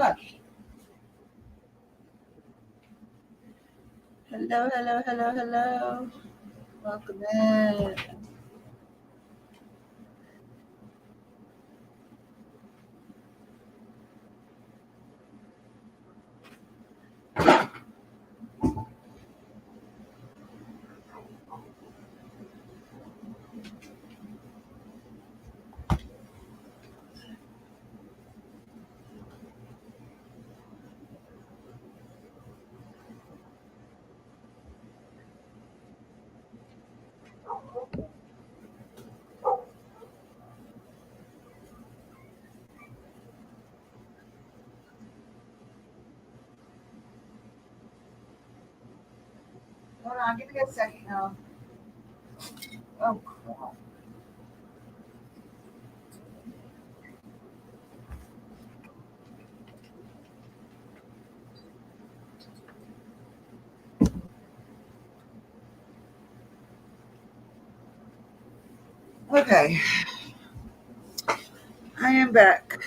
gosh. Hello, hello, hello, hello. Welcome in. Hold on, give me a second now. Oh, crap. Okay, I am back.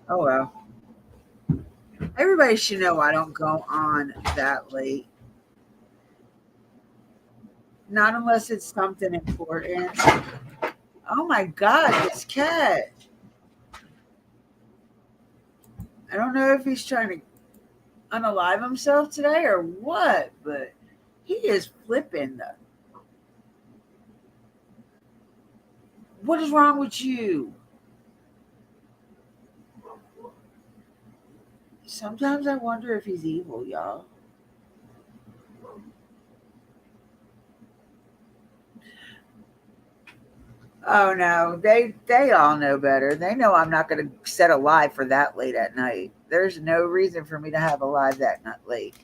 Oh, well. Everybody should know I don't go on that late. Not unless it's something important. Oh my God, this cat. I don't know if he's trying to unalive himself today or what, but he is flipping. What is wrong with you? Sometimes I wonder if he's evil, y'all. Oh no, they all know better. They know I'm not going to set a live for that late at night. There's no reason for me to have a live that not late.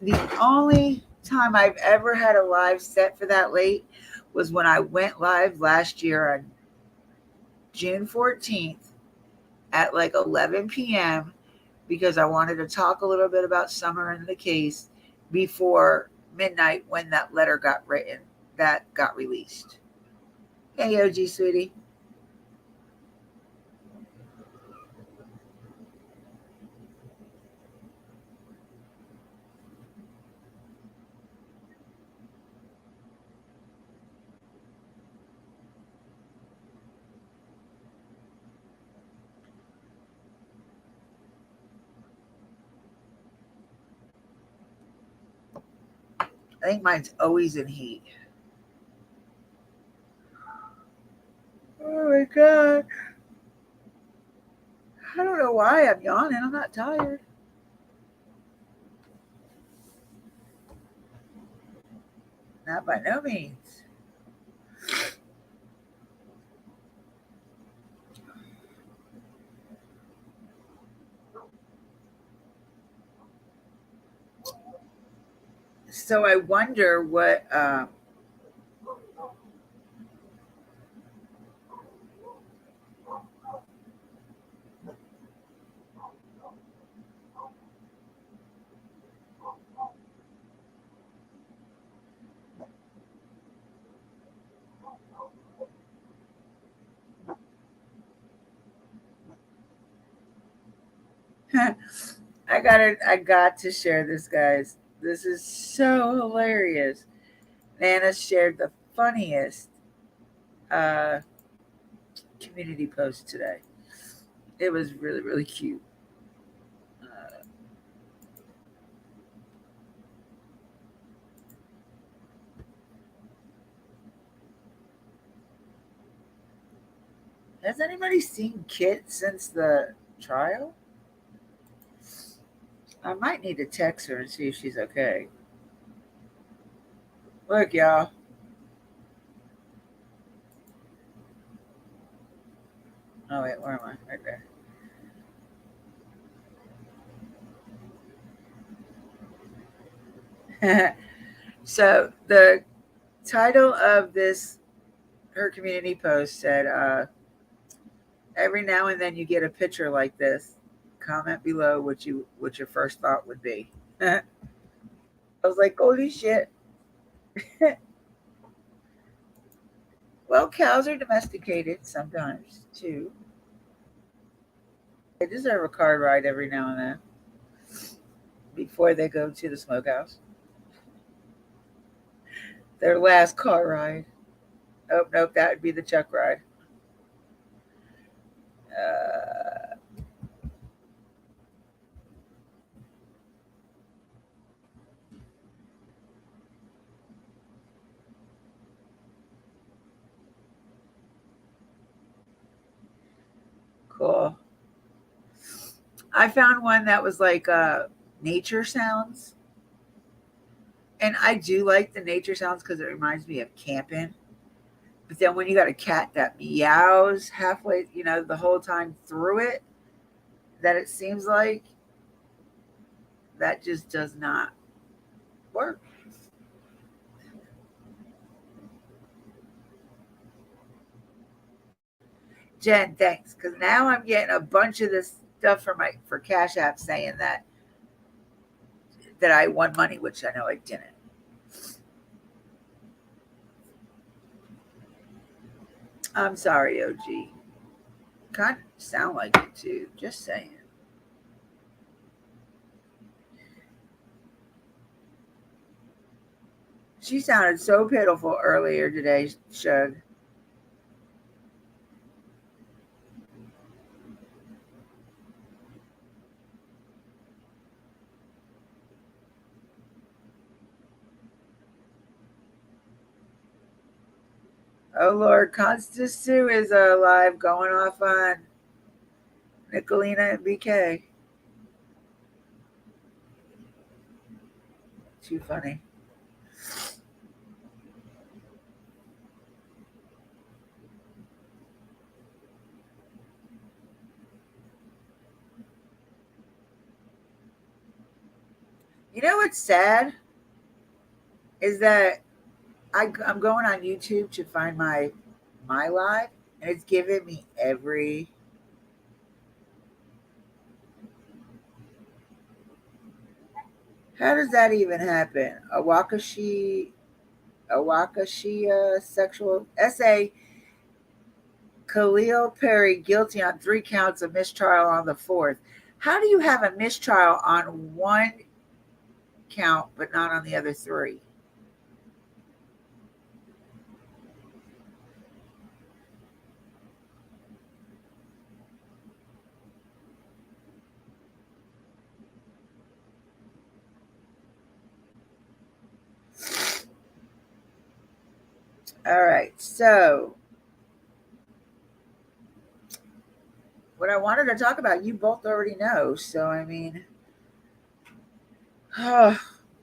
The only time I've ever had a live set for that late was when I went live last year on June 14th at like 11 p.m. because I wanted to talk a little bit about Summer and the case before midnight when that letter got written that got released. Hey, OG sweetie. I think mine's always in heat. Oh my God. I don't know why I'm yawning. I'm not tired. Not by no means. So I wonder what I got to share this, guys. This is so hilarious. Nana shared the funniest uh, community post today. It was really, really cute. Uh, has anybody seen Kit since the trial? I might need to text her and see if she's okay. Look, y'all. Oh, wait, where am I? Right there. So, the title of this, her community post said, every now and then you get a picture like this. Comment below what your first thought would be. I was like, holy shit. Well, cows are domesticated sometimes too. They deserve a car ride every now and then before they go to the smokehouse. Their last car ride. Oh, nope, that would be the chuck ride. Uh, cool. I found one that was like nature sounds. And I do like the nature sounds because it reminds me of camping. But then when you got a cat that meows halfway, the whole time through it, that it seems like that just does not work. Jen, thanks. Because now I'm getting a bunch of this stuff for Cash App saying that I won money, which I know I didn't. I'm sorry, OG. Kind of sound like it too. Just saying. She sounded so pitiful earlier today, Shug. Oh Lord, Constance Sue is live going off on Nicolina and BK. Too funny. You know what's sad is that I'm going on YouTube to find my live, and it's giving me every. How does that even happen? Awakashia sexual essay. Khalil Perry guilty on 3 counts of mistrial on the fourth. How do you have a mistrial on one count but not on the other three? All right. So, what I wanted to talk about, you both already know. So, I mean,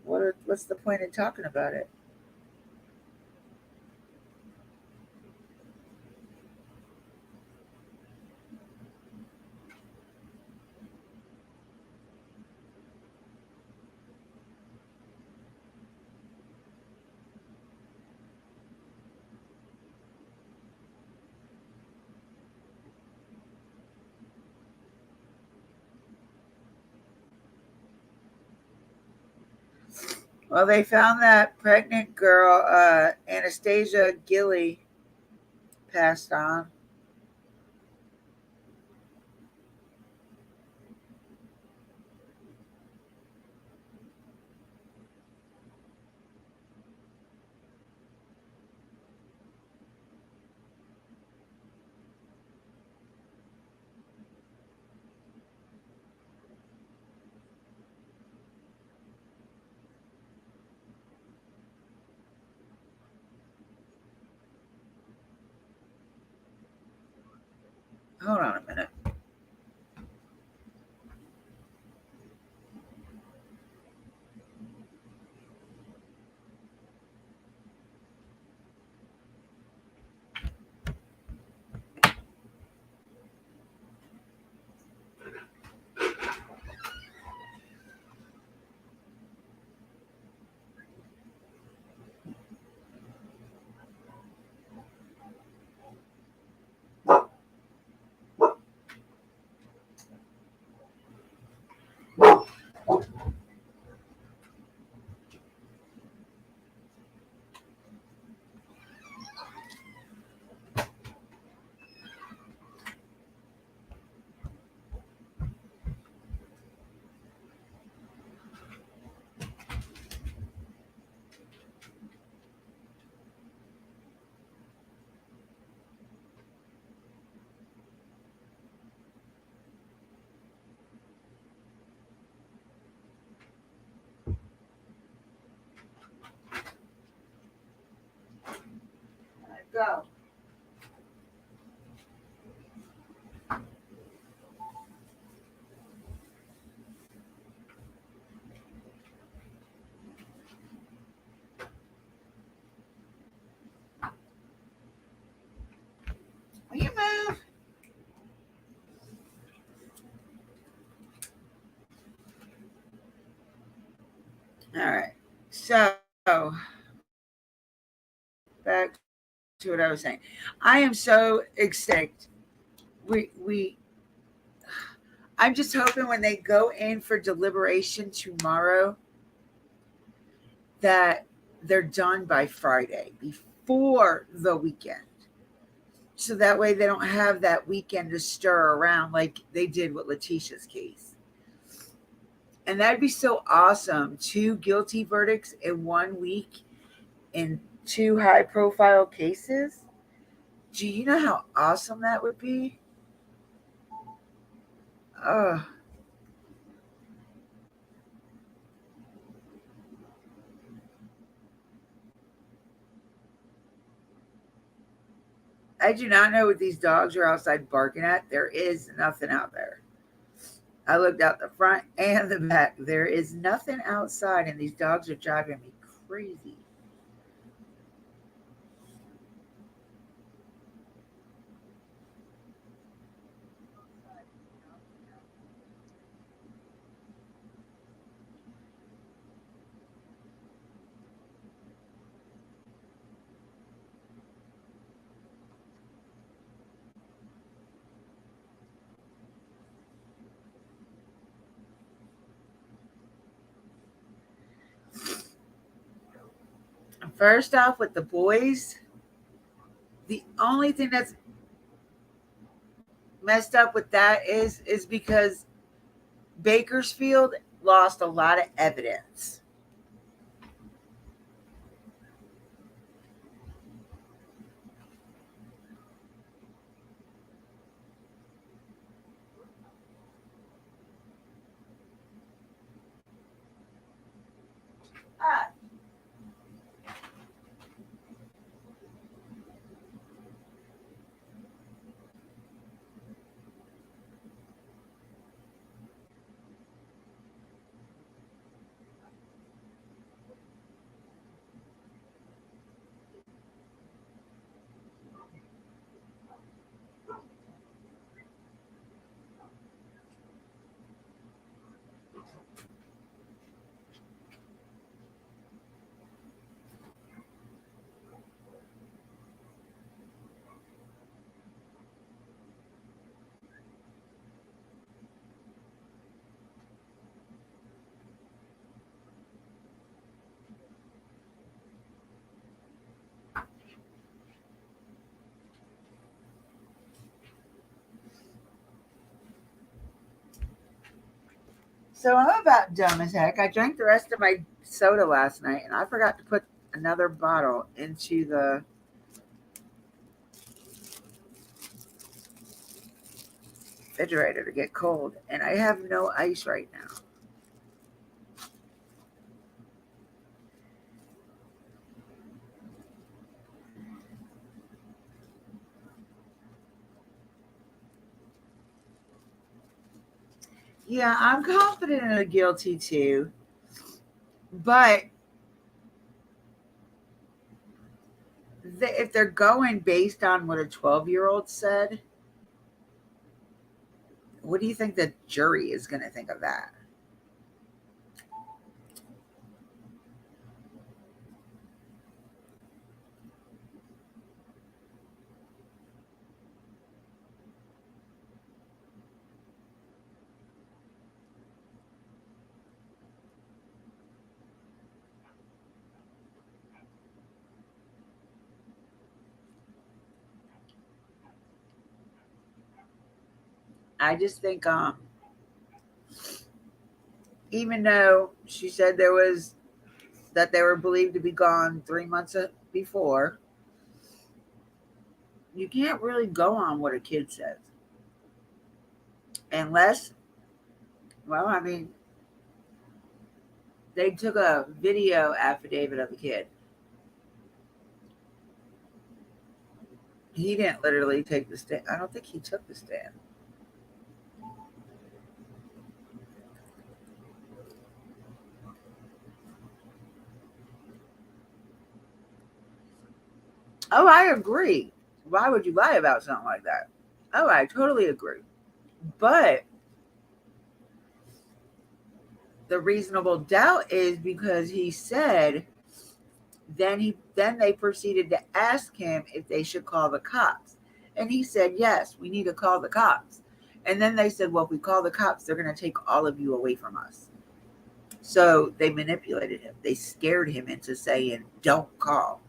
what's the point in talking about it? Well, they found that pregnant girl, Anastasia Gilly, passed on. Hold on a minute. Go. Will you move? All right. So back to what I was saying. I am so ecstatic. We I'm just hoping when they go in for deliberation tomorrow that they're done by Friday before the weekend. So that way they don't have that weekend to stir around like they did with Letitia's case. And that'd be so awesome. Two guilty verdicts in 1 week in two high profile cases. Do you know how awesome that would be? Oh, I do not know what these dogs are outside barking at. There is nothing out there. I looked out the front and the back. There is nothing outside, and these dogs are driving me crazy. First off, with the boys, the only thing that's messed up with that is because Bakersfield lost a lot of evidence. Ah, so I'm about dumb as heck. I drank the rest of my soda last night, and I forgot to put another bottle into the refrigerator to get cold, and I have no ice right now. Yeah, I'm confident in the guilty too, but if they're going based on what a 12-year-old said, what do you think the jury is going to think of that? I just think even though she said there was that they were believed to be gone 3 months before, you can't really go on what a kid says unless, well, I mean, they took a video affidavit of the kid. He didn't literally take the stand. I don't think he took the stand. Oh, I agree. Why would you lie about something like that? Oh, I totally agree. But the reasonable doubt is because he said then they proceeded to ask him if they should call the cops. And he said, "Yes, we need to call the cops." And then they said, "Well, if we call the cops, they're going to take all of you away from us." So they manipulated him. They scared him into saying, "Don't call."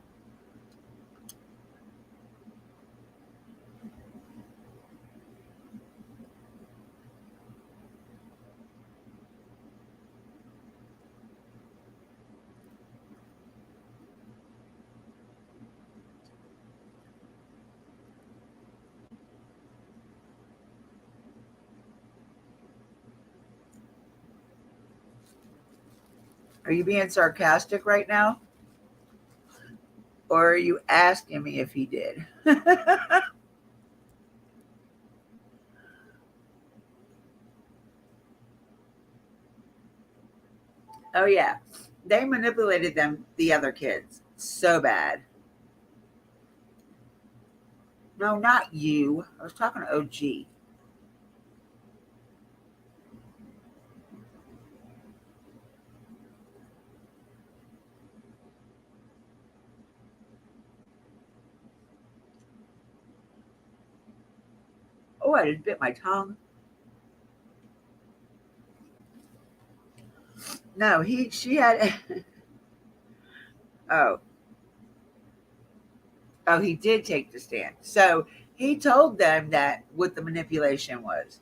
Are you being sarcastic right now? Or are you asking me if he did? Oh, yeah. They manipulated them, the other kids, so bad. No, not you. I was talking to OG. Oh, I just bit my tongue. No, she had. Oh, oh, he did take the stand. So he told them that what the manipulation was.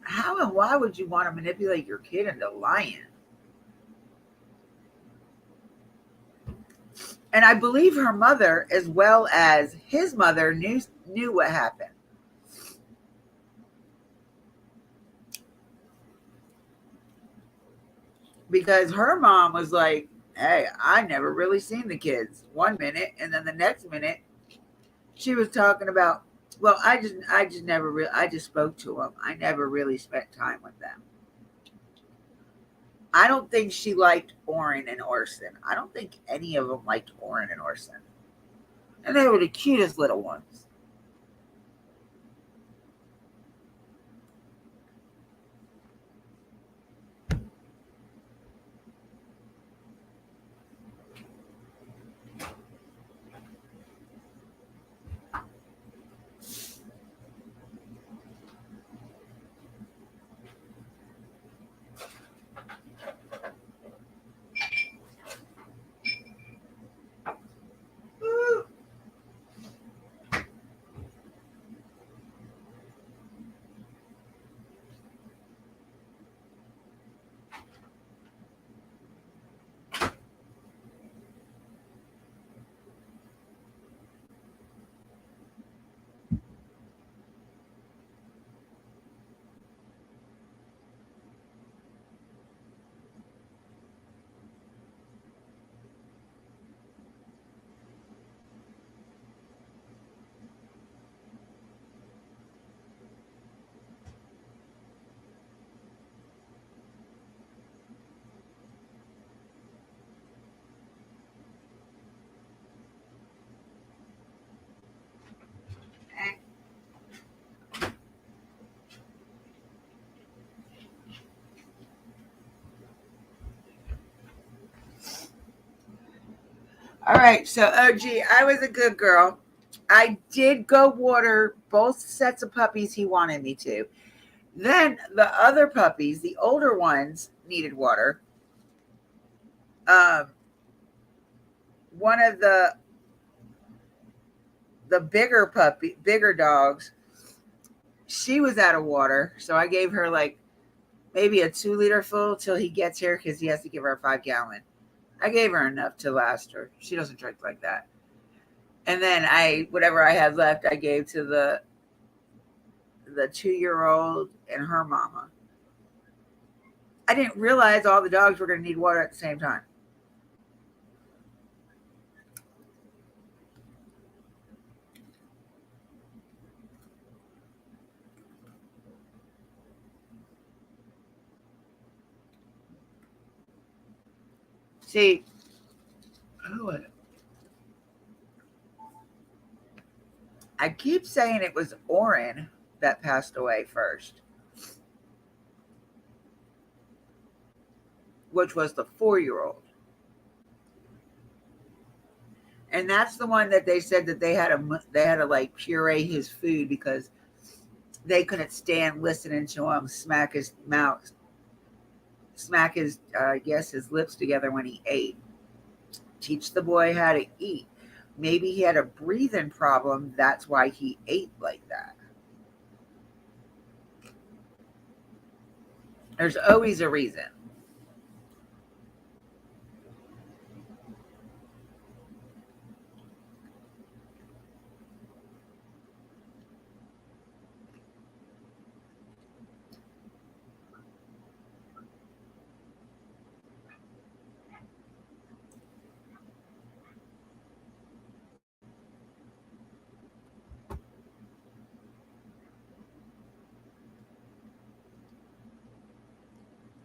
How and why would you want to manipulate your kid into lying? And I believe her mother, as well as his mother, knew what happened because her mom was like, "Hey, I never really seen the kids 1 minute, and then the next minute she was talking about, well, I just never really, I just spoke to them. I never really spent time with them." I don't think she liked Oren and Orson. I don't think any of them liked Oren and Orson, and they were the cutest little ones. All right, so OG, I was a good girl. I did go water both sets of puppies he wanted me to. Then the other puppies, the older ones, needed water. Um, one of the bigger dogs, she was out of water, so I gave her like maybe a 2 liter full till he gets here because he has to give her a 5 gallon. I gave her enough to last her. She doesn't drink like that. And then whatever I had left, I gave to the 2 year old and her mama. I didn't realize all the dogs were going to need water at the same time. See, who I keep saying it was Oren that passed away first, which was the 4-year-old. And that's the one that they said that they had to like puree his food because they couldn't stand listening to him smack his yes his lips together when he ate. Teach the boy how to eat. Maybe he had a breathing problem. That's why he ate like that. There's always a reason.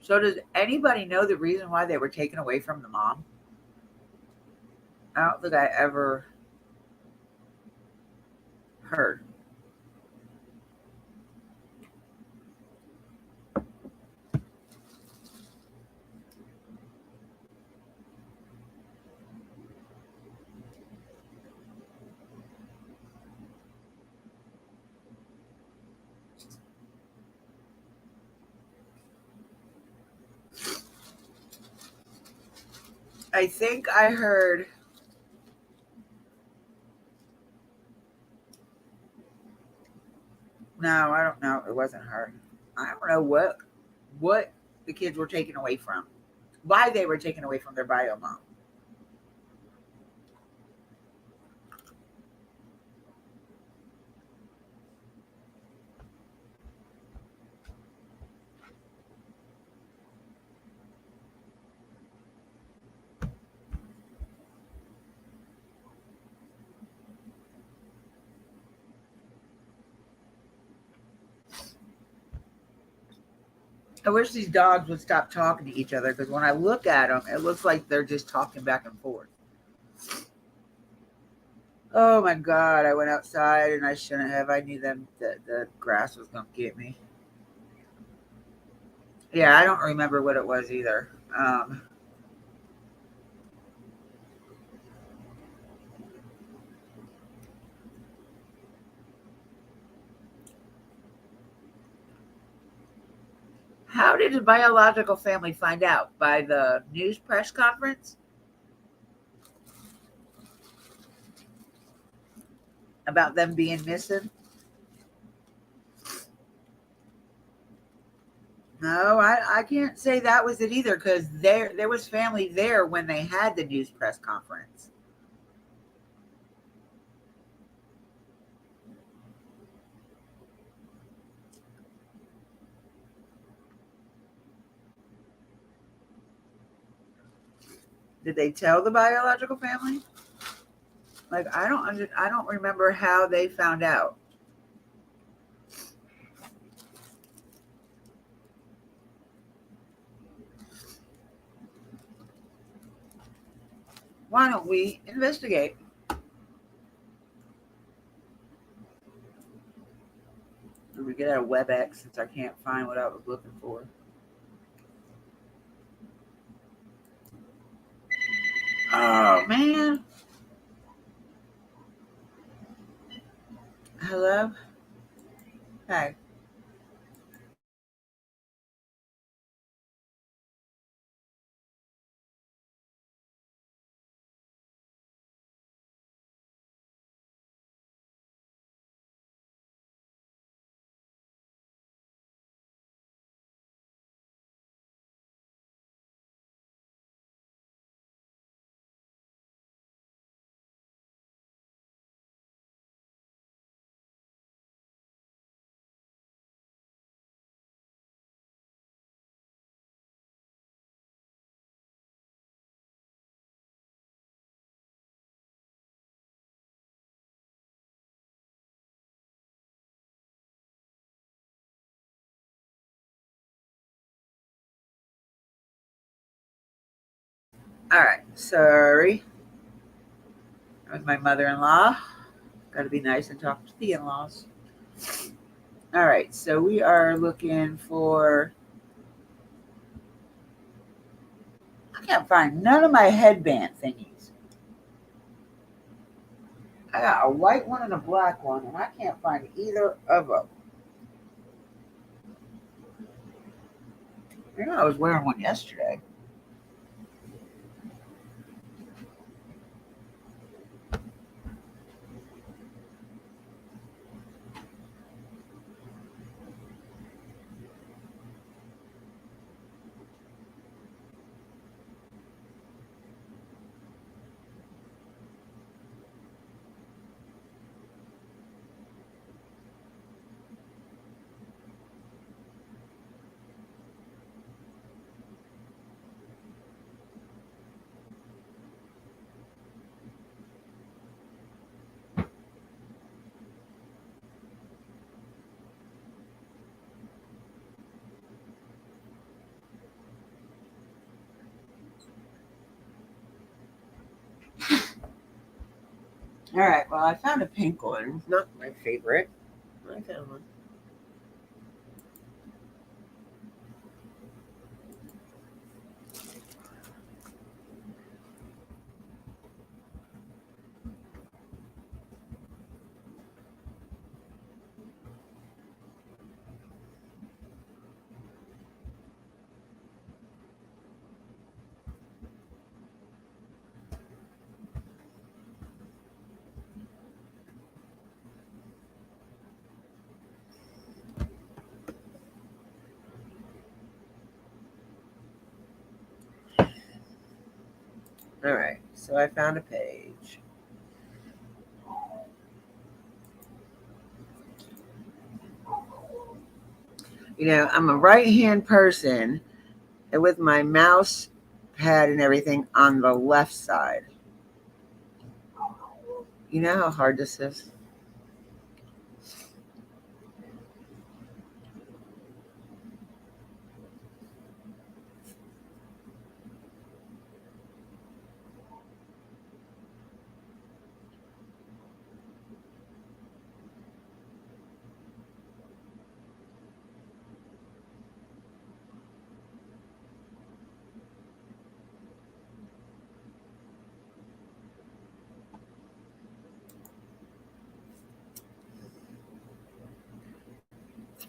So does anybody know the reason why they were taken away from the mom? I don't think I ever heard. I think I heard. No, I don't know. It wasn't her. I don't know what the kids were taken away from. Why they were taken away from their bio mom. I wish these dogs would stop talking to each other because when I look at them, it looks like they're just talking back and forth. Oh my God, I went outside and I shouldn't have. I knew them that the grass was going to get me. Yeah, I don't remember what it was either. How did the biological family find out? By the news press conference about them being missing? No, I can't say that was it either because there was family there when they had the news press conference. Did they tell the biological family? Like I don't remember how they found out. Why don't we investigate? Let me get out of WebEx since I can't find what I was looking for. Oh man. Hello? Hey. All right, sorry. With my mother-in-law. Got to be nice and talk to the in-laws. All right, so we are looking for. I can't find none of my headband thingies. I got a white one and a black one, and I can't find either of them. You know, I was wearing one yesterday. All right, well, I found a pink one. Not my favorite. I found one. All right, so I found a page. You know, I'm a right hand person and with my mouse pad and everything on the left side. You know how hard this is?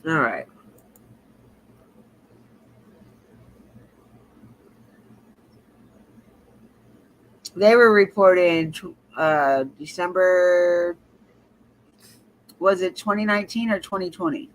All right. They were reporting December, was it 2019 or 2020?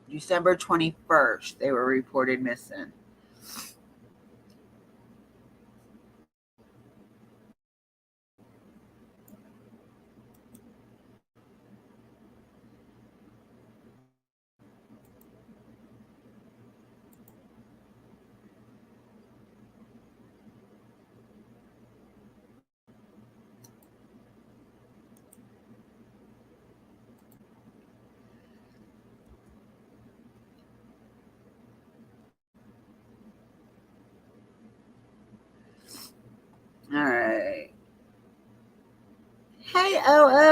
December 21st, they were reported missing. All right. Hey,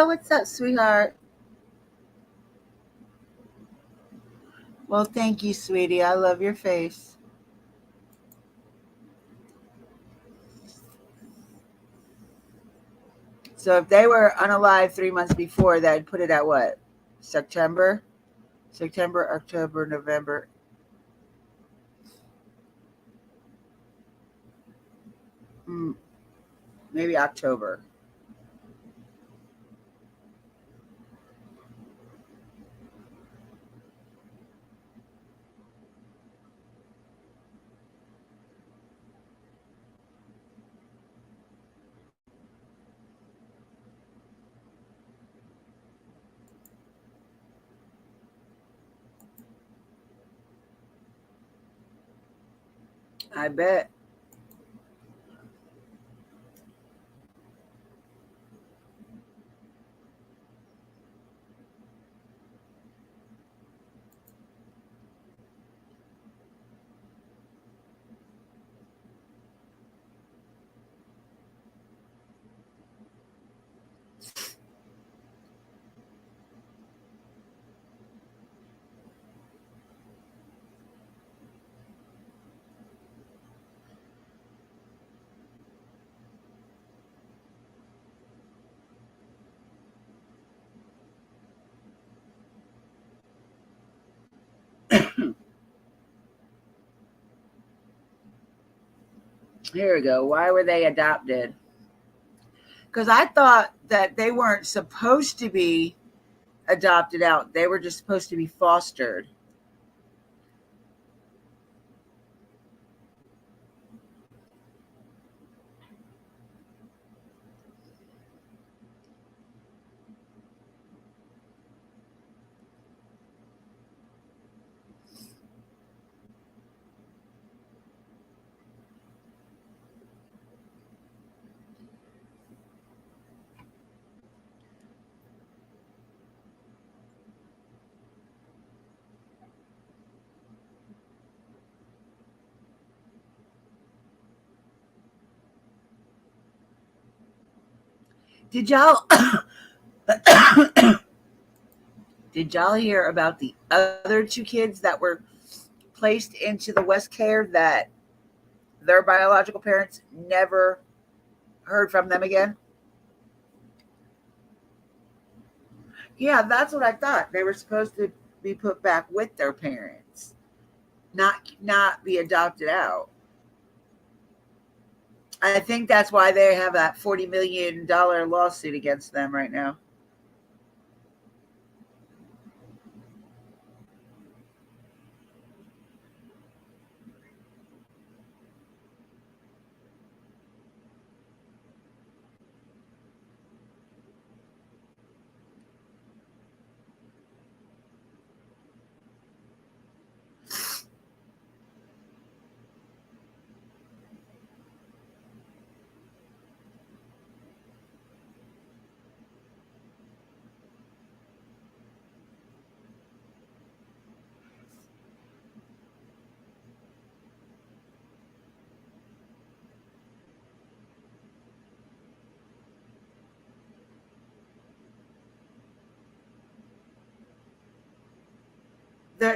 what's up, sweetheart? Well, thank you, sweetie. I love your face. So if they were unalive 3 months before, that'd put it at what? September? September, October, November, mm, maybe October. I bet. Here we go. Why were they adopted? Because I thought that they weren't supposed to be adopted out. They were just supposed to be fostered. Did y'all did y'all hear about the other two kids that were placed into the West Care that their biological parents never heard from them again? Yeah, that's what I thought. They were supposed to be put back with their parents, not be adopted out. I think that's why they have that $40 million lawsuit against them right now.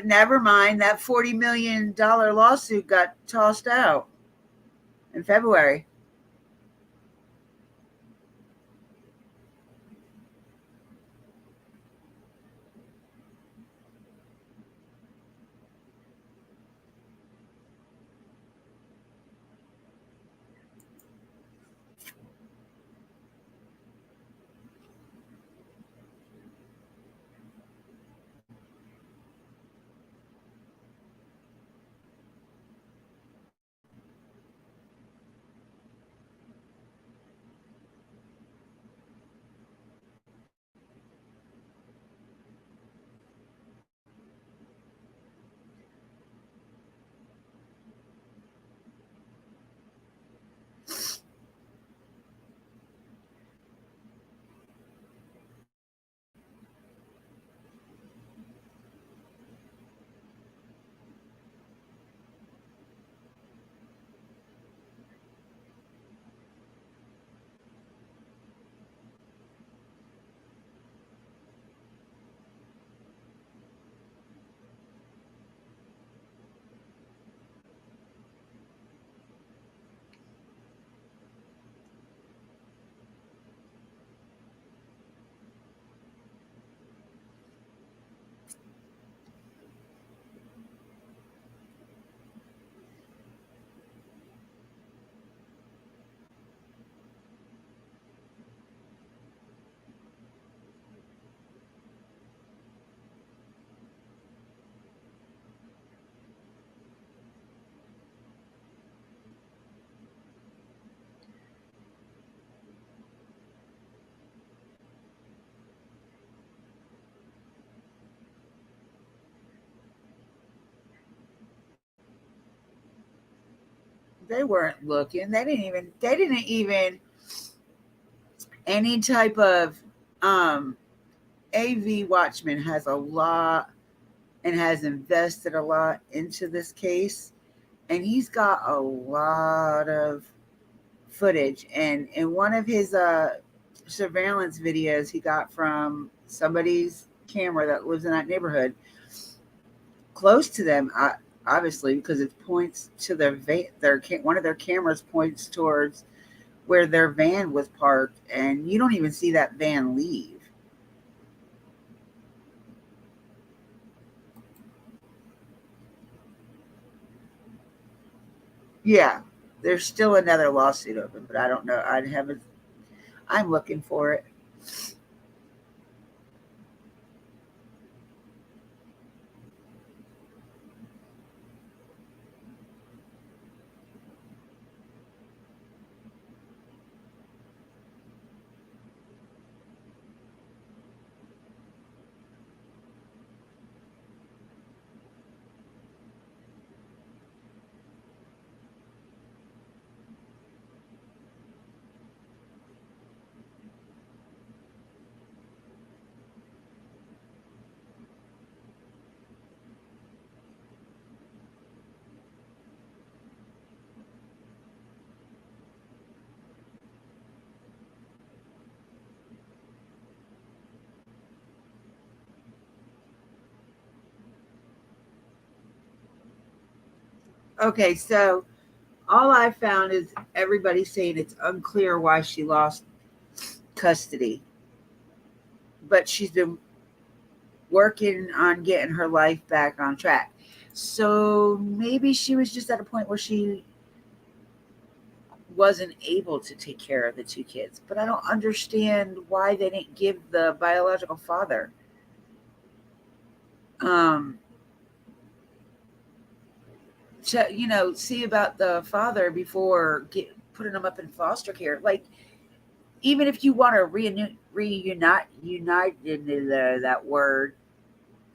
Never mind, that $40 million lawsuit got tossed out in February. They weren't looking. They didn't even any type of um AV Watchman has a lot and has invested a lot into this case, and he's got a lot of footage. And in one of his surveillance videos he got from somebody's camera that lives in that neighborhood close to them, obviously because it points to one of their cameras points towards where their van was parked, and you don't even see that van leave. Yeah, there's still another lawsuit open, but I don't know. I haven't. I'm looking for it. Okay, so all I found is everybody saying it's unclear why she lost custody, but she's been working on getting her life back on track. So maybe she was just at a point where she wasn't able to take care of the two kids. But I don't understand why they didn't give the biological father um to see about the father before putting them up in foster care. Like, even if you want to reunite that word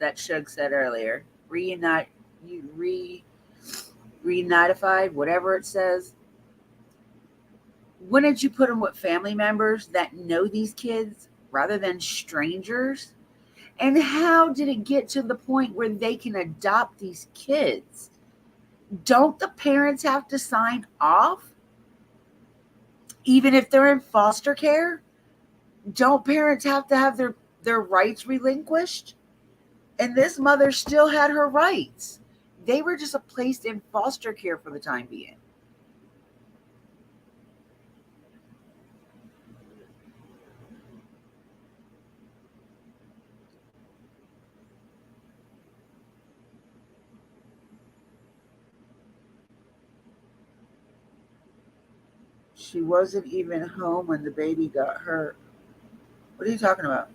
that Shug said earlier, reunite, you reunified, whatever it says. Wouldn't you put them with family members that know these kids rather than strangers? And how did it get to the point where they can adopt these kids? Don't the parents have to sign off even if they're in foster care? Don't parents have to have their rights relinquished? And this mother still had her rights. They were just placed in foster care for the time being. She wasn't even home when the baby got hurt. What are you talking about?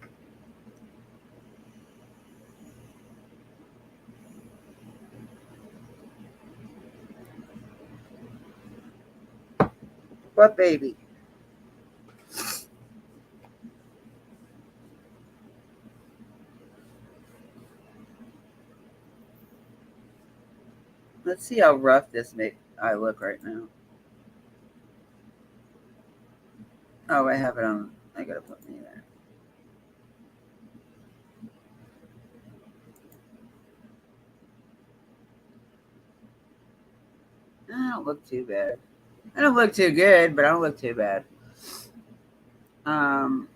What baby? Let's see how rough I look right now. Oh, I have it on. I gotta put me there. I don't look too bad. I don't look too good, but I don't look too bad. Um,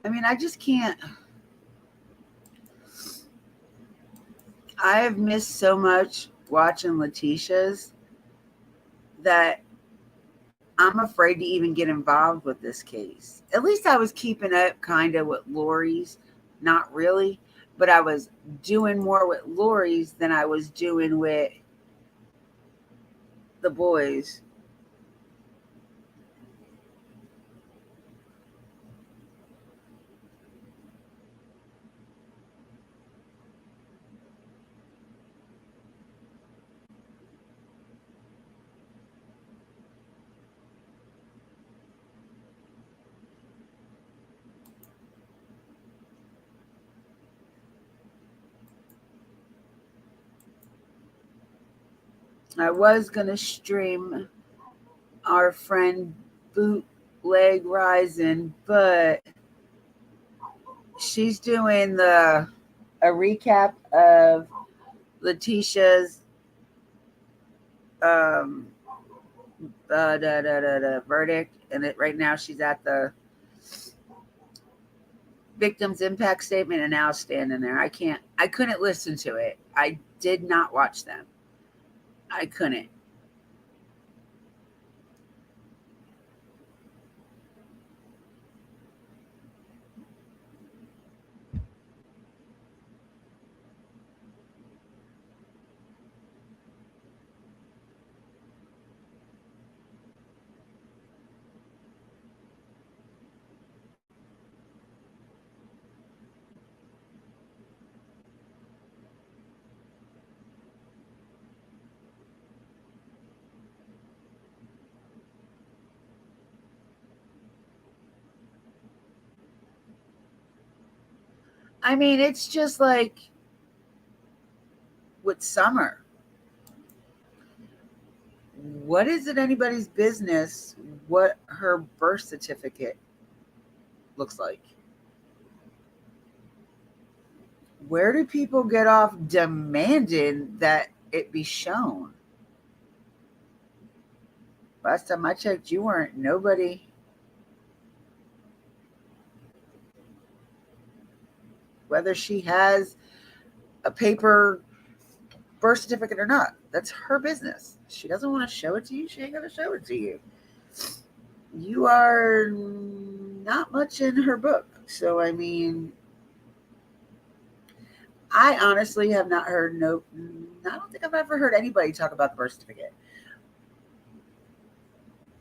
I mean, I just can't. I have missed so much watching Letitia's that I'm afraid to even get involved with this case. At least I was keeping up kind of with Lori's, not really, but I was doing more with Lori's than I was doing with the boys. I was gonna stream our friend Bootleg Rising, but she's doing a recap of Letitia's um verdict, and right now she's at the victim's impact statement, and now standing there. I couldn't listen to it. I did not watch them. I couldn't. I mean, it's just like with Summer. What is it anybody's business what her birth certificate looks like? Where do people get off demanding that it be shown? Last time I checked, you weren't nobody. Whether she has a paper birth certificate or not, that's her business. She doesn't want to show it to you. She ain't gonna show it to you. You are not much in her book. So I mean, I honestly have not heard no. I don't think I've ever heard anybody talk about the birth certificate.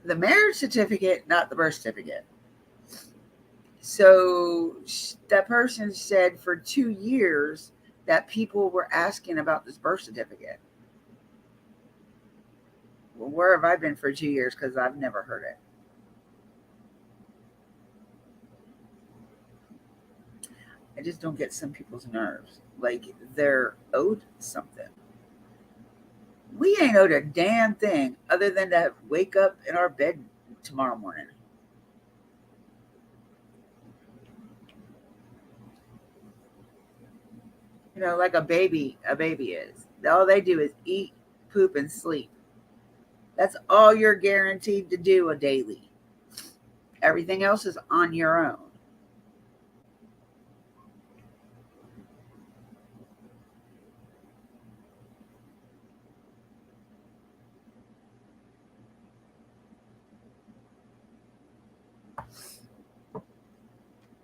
The marriage certificate, not the birth certificate. So that person said for 2 years that people were asking about this birth certificate. Well, where have I been for 2 years? Because I've never heard it. I just don't get some people's nerves. Like they're owed something. We ain't owed a damn thing other than to wake up in our bed tomorrow morning. Like a baby is. All they do is eat, poop, and sleep. That's all you're guaranteed to do a daily. Everything else is on your own.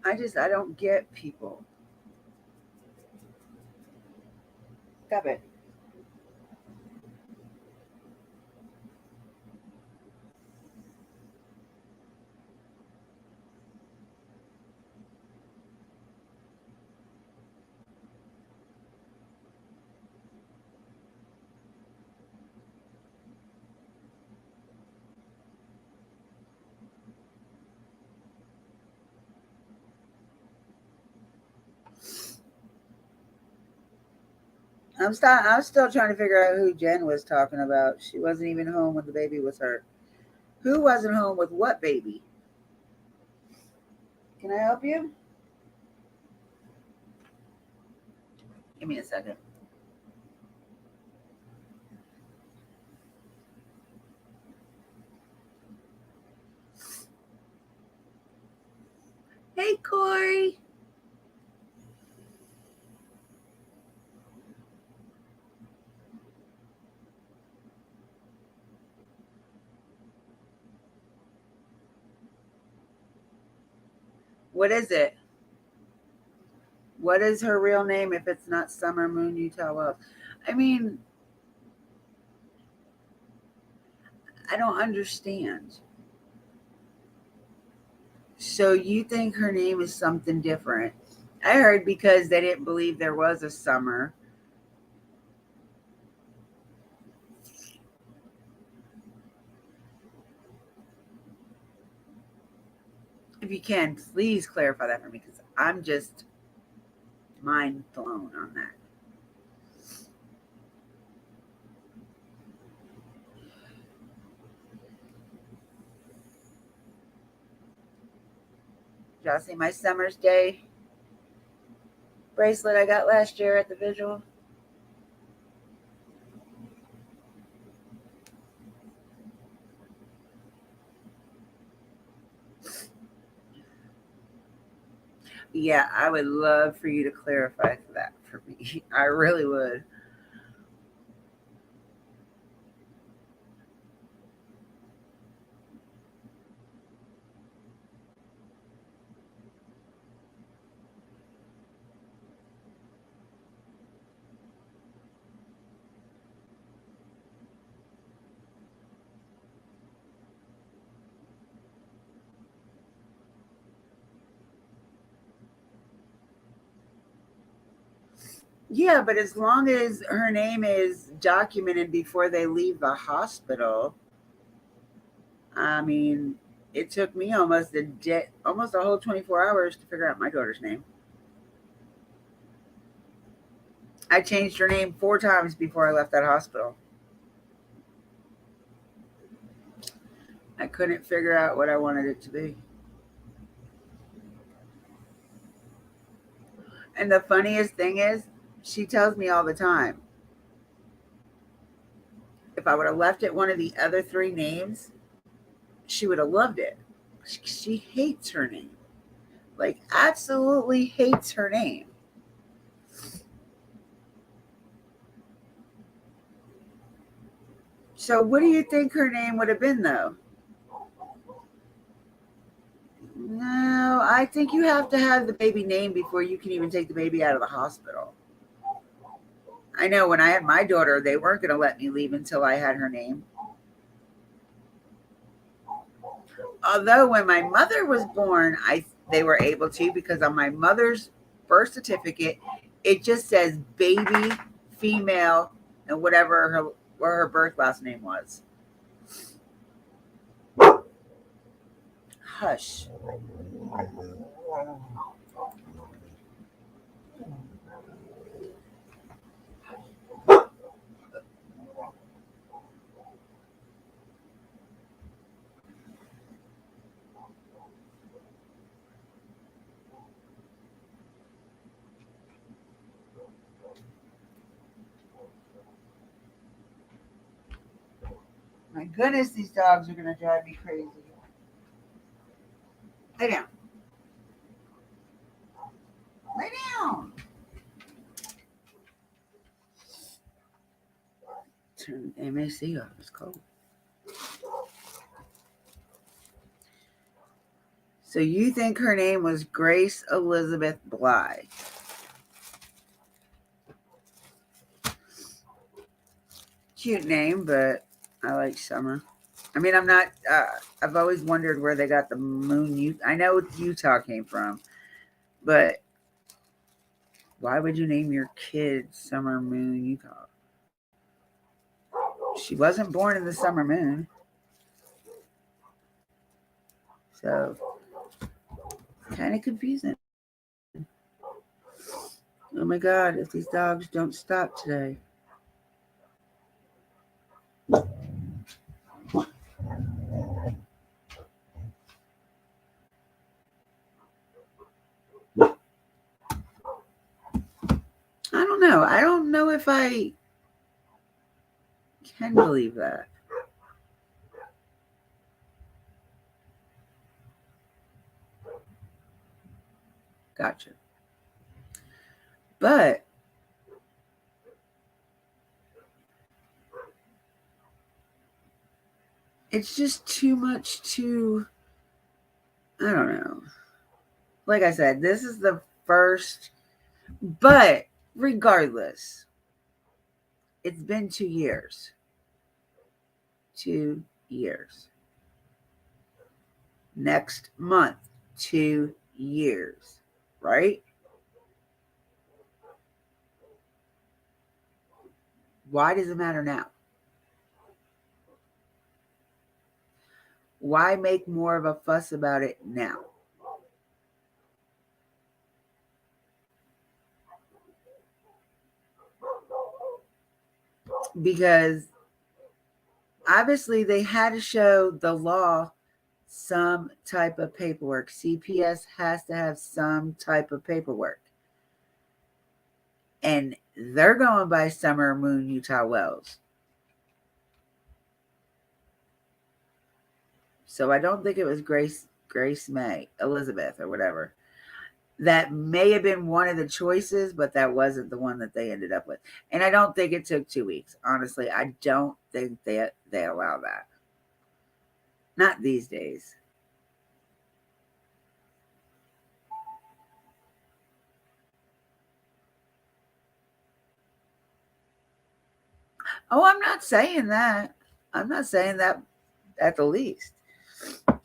I don't get people. Stop it. I'm still trying to figure out who Jen was talking about. She wasn't even home when the baby was hurt. Who wasn't home with what baby? Can I help you? Give me a second. Hey, Corey. What is it? What is her real name if it's not Summer Moon? You tell us. I mean, I don't understand. So you think her name is something different? I heard because they didn't believe there was a Summer. If you can, please clarify that for me because I'm just mind blown on that. Y'all see my Summer's Day bracelet I got last year at the vigil? Yeah, I would love for you to clarify that for me. I really would. Yeah, but as long as her name is documented before they leave the hospital, I mean, it took me almost a day, almost a whole 24 hours to figure out my daughter's name. I changed her name 4 times before I left that hospital. I couldn't figure out what I wanted it to be. And the funniest thing is, she tells me all the time, if I would have left it one of the other 3 names, she would have loved it. She hates her name. Like, absolutely hates her name. So, what do you think her name would have been, though? No, I think you have to have the baby name before you can even take the baby out of the hospital. I know when I had my daughter, they weren't going to let me leave until I had her name. Although when my mother was born, I they were able to, because on my mother's birth certificate, it just says baby, female, and whatever her birth last name was. Hush. My goodness, these dogs are going to drive me crazy. Lay down. Lay down. Turn the MAC off. It's cold. So you think her name was Grace Elizabeth Bly? Cute name, but I like Summer. I mean, I'm not. I've always wondered where they got the moon. I know Utah came from, but why would you name your kid Summer Moon Utah? She wasn't born in the summer moon, so kind of confusing. Oh my God! If these dogs don't stop today. I don't know. I don't know if I can believe that. Gotcha. But it's just too much to, I don't know. Like I said, this is the first, but regardless, it's been 2 years. 2 years. Next month, 2 years, right? Why does it matter now? Why make more of a fuss about it now? Because obviously they had to show the law some type of paperwork. CPS has to have some type of paperwork. And they're going by Summer Moon Utah Wells. So I don't think it was Grace May, Elizabeth, or whatever. That may have been one of the choices, but that wasn't the one that they ended up with. And I don't think it took 2 weeks. Honestly, I don't think they allow that. Not these days. Oh, I'm not saying that. I'm not saying that at the least.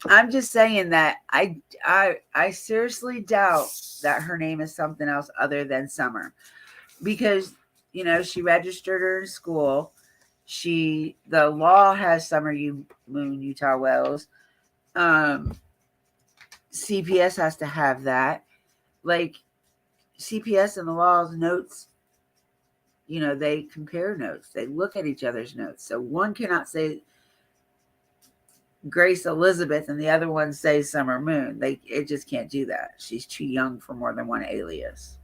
I'm just saying that I seriously doubt that her name is something else other than Summer, because she registered her in school. The law has Summer Moon Utah Wells. Um, CPS has to have that. Like CPS and the law's notes, they compare notes. They look at each other's notes. So one cannot say Grace Elizabeth and the other one say Summer Moon. It just can't do that. She's too young for more than one alias.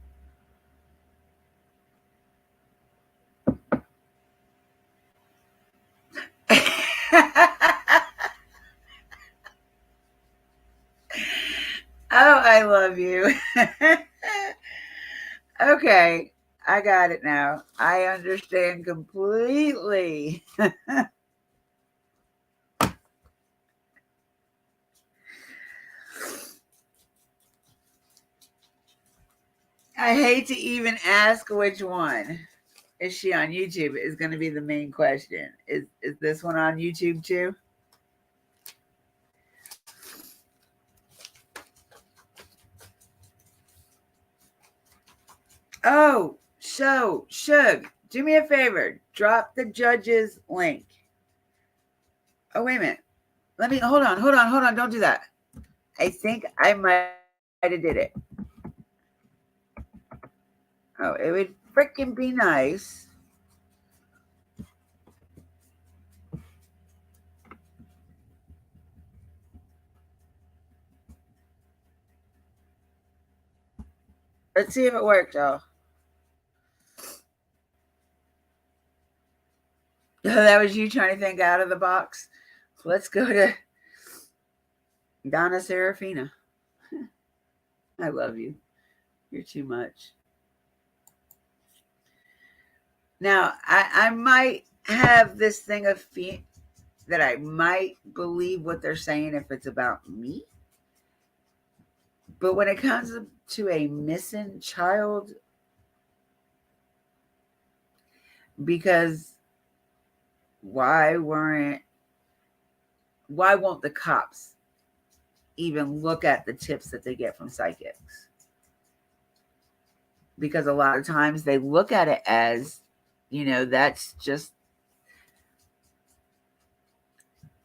Oh, I love you. Okay, I got it now. I understand completely. I hate to even ask which one. Is she on YouTube? Is going to be the main question. Is this one on YouTube too? Oh, so Shug, do me a favor. Drop the judge's link. Oh, wait a minute. Let me hold on. Don't do that. I think I might have did it. Oh, it would freaking be nice. Let's see if it worked, y'all. That was you trying to think out of the box. Let's go to Donna Serafina. I love you. You're too much. Now, I might have this thing of that I might believe what they're saying if it's about me. But when it comes to a missing child, because why won't the cops even look at the tips that they get from psychics? Because a lot of times they look at it as, that's just,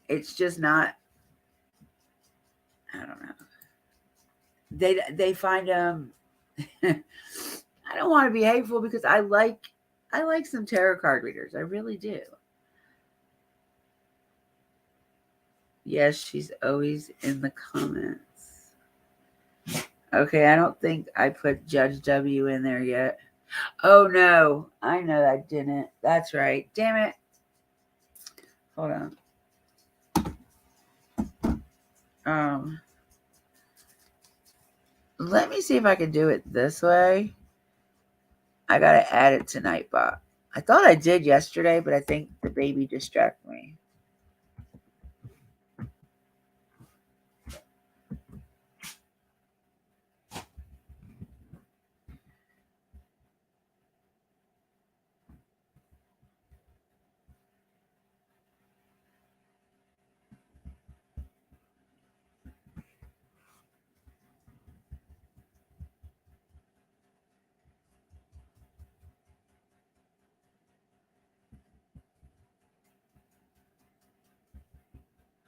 it's just not, I don't know. They find I don't want to be hateful because I like some tarot card readers. I really do. Yes, she's always in the comments. Okay, I don't think I put Judge W in there yet. Oh no, I know I didn't. That's right. Damn it. Hold on. Let me see if I can do it this way. I gotta add it to Nightbot. I thought I did yesterday, but I think the baby distracted me.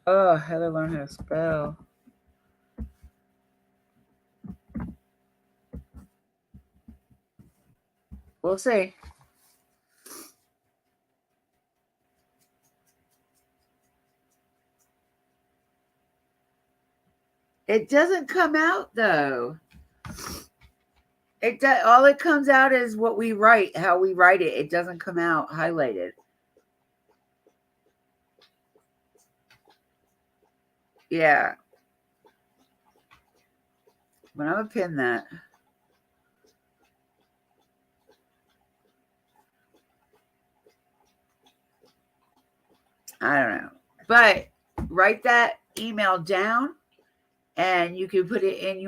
Oh, Heather learned how to spell. We'll see. It doesn't come out though. It does, all it comes out is what we write, how we write it. It doesn't come out highlighted. Yeah. But I'm gonna pin that. I don't know. But write that email down and you can put it in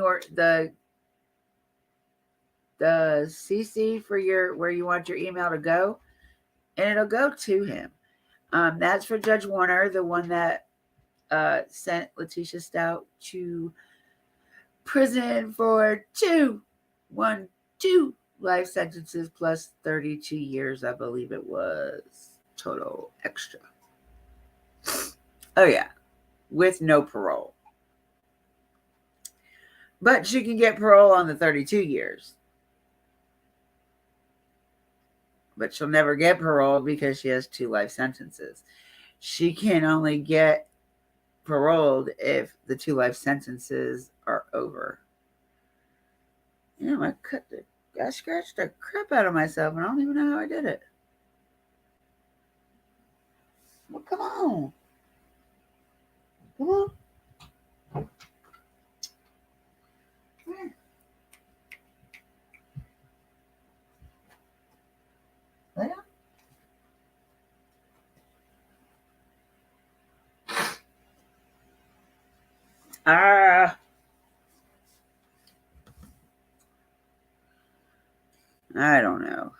the CC for your where you want your email to go, and it'll go to him. That's for Judge Warner, the one that sent Letitia Stout to prison for two life sentences plus 32 years, I believe it was total extra. Oh yeah, with no parole. But she can get parole on the 32 years. But she'll never get parole because she has 2 life sentences. She can only get paroled if the 2 life sentences are over. I scratched the crap out of myself and I don't even know how I did it. Well, come on. Come on. Here. Lay down. I don't know.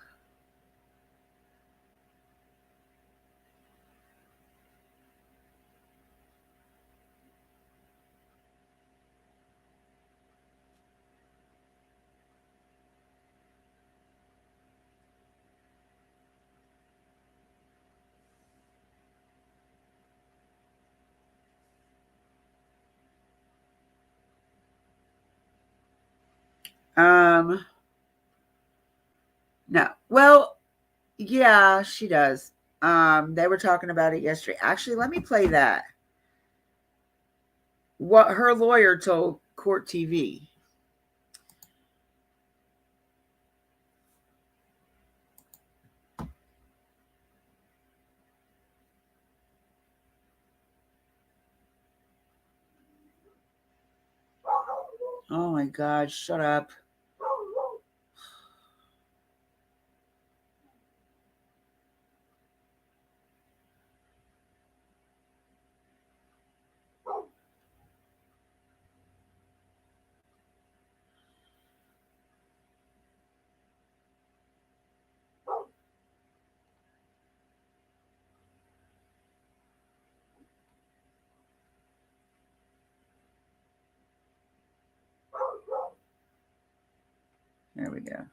No. Well, yeah, she does. They were talking about it yesterday. Actually, let me play that. What her lawyer told Court TV. Oh my God, shut up. There we go.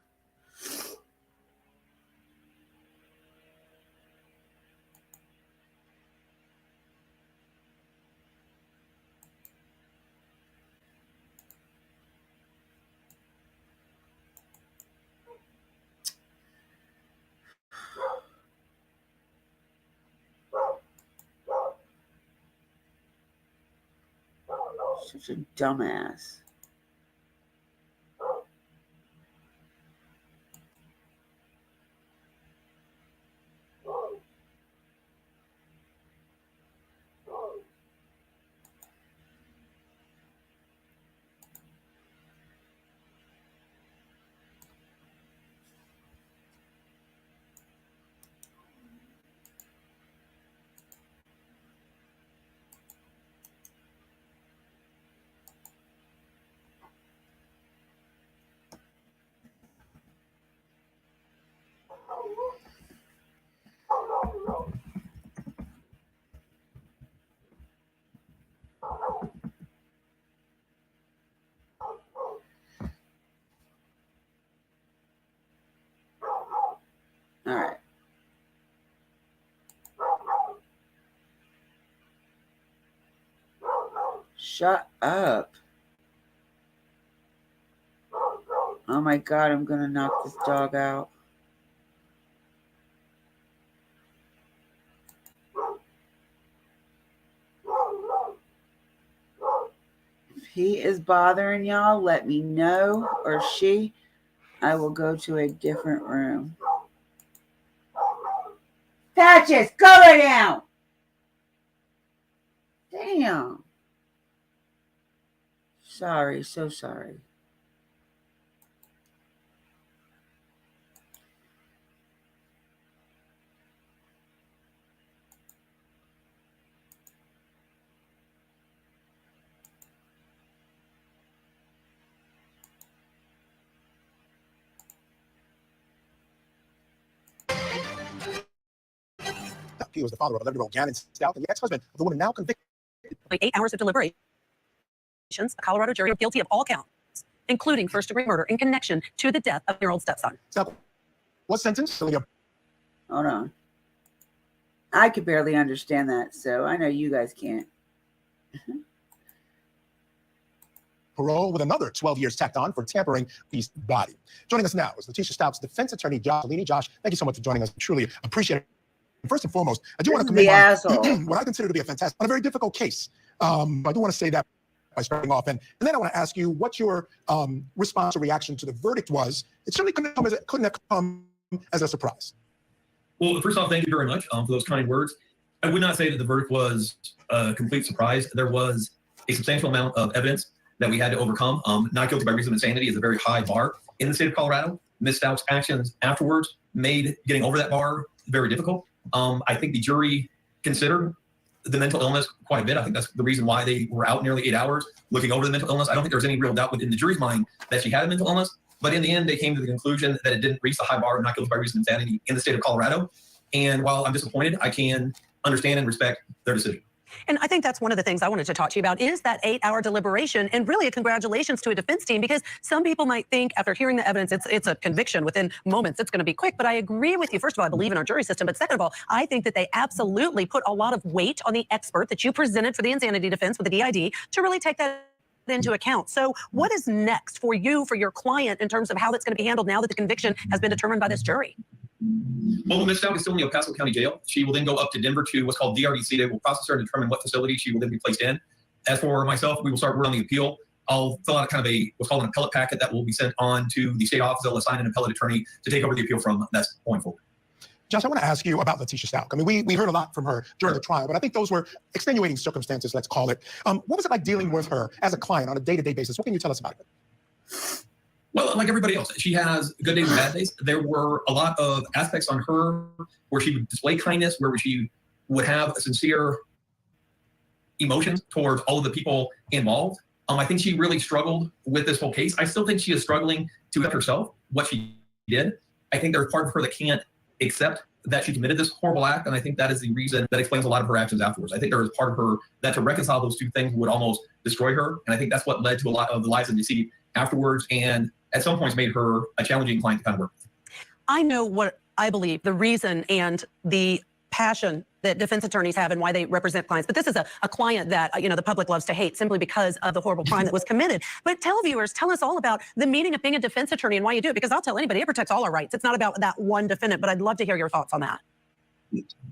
Such a dumbass. All right. Shut up. Oh my God, I'm going to knock this dog out. he is bothering y'all, let me know, or she. I will go to a different room. Patches, go lay down. Damn. Sorry, so sorry. He was the father of 11-year-old Gannon Stout and the ex-husband of the woman now convicted. 8 hours of deliberations, a Colorado jury are guilty of all counts, including first-degree murder in connection to the death of your old stepson. Stout was sentenced to Hold on. I could barely understand that, so I know you guys can't. parole with another 12 years tacked on for tampering his body. Joining us now is Letitia Stout's defense attorney, Josh Cellini. Josh, thank you so much for joining us. Truly appreciate it. First and foremost, I do want to commend on what I consider to be on a very difficult case. I do want to say that by starting off, and then I want to ask you what your response or reaction to the verdict was. It certainly couldn't have come as a surprise. Well, first off, thank you very much for those kind words. I would not say that the verdict was a complete surprise. There was a substantial amount of evidence that we had to overcome. Not guilty by reason of insanity is a very high bar in the state of Colorado. Ms. Stout's actions afterwards made getting over that bar very difficult. I think the jury considered the mental illness quite a bit. I think that's the reason why they were out nearly 8 hours looking over the mental illness. I don't think there was any real doubt within the jury's mind that she had a mental illness. But in the end, they came to the conclusion that it didn't reach the high bar of not guilty by reason of insanity in the state of Colorado. And while I'm disappointed, I can understand and respect their decision. And I think that's one of the things I wanted to talk to you about is that 8-hour deliberation, and really a congratulations to a defense team, because some people might think after hearing the evidence, it's a conviction within moments, it's going to be quick. But I agree with you. First of all, I believe in our jury system. But second of all, I think that they absolutely put a lot of weight on the expert that you presented for the insanity defense with the DID to really take that into account. So what is next for you, for your client, in terms of how that's going to be handled now that the conviction has been determined by this jury? Well, Ms. Stout is still in the El Paso County Jail. She will then go up to Denver to what's called DRDC. They will process her and determine what facility she will then be placed in. As for myself, we will start working on the appeal. I'll fill out kind of what's called an appellate packet that will be sent on to the state office. They'll assign an appellate attorney to take over the appeal from that point forward. Josh, I want to ask you about Letitia Stout. I mean, we heard a lot from her during the trial, but I think those were extenuating circumstances, let's call it. What was it like dealing with her as a client on a day-to-day basis? What can you tell us about it? Well, like everybody else, she has good days and bad days. There were a lot of aspects on her where she would display kindness, where she would have a sincere emotion towards all of the people involved. I think she really struggled with this whole case. I still think she is struggling to accept herself, what she did. I think there's part of her that can't accept that she committed this horrible act, and I think that is the reason that explains a lot of her actions afterwards. I think there is part of her that to reconcile those two things would almost destroy her, and I think that's what led to a lot of the lies and deceit afterwards, and at some points made her a challenging client to kind of work with. I know what I believe the reason and the passion that defense attorneys have and why they represent clients. But this is a client that, the public loves to hate simply because of the horrible crime that was committed. But tell us all about the meaning of being a defense attorney and why you do it, because I'll tell anybody, it protects all our rights. It's not about that one defendant, but I'd love to hear your thoughts on that.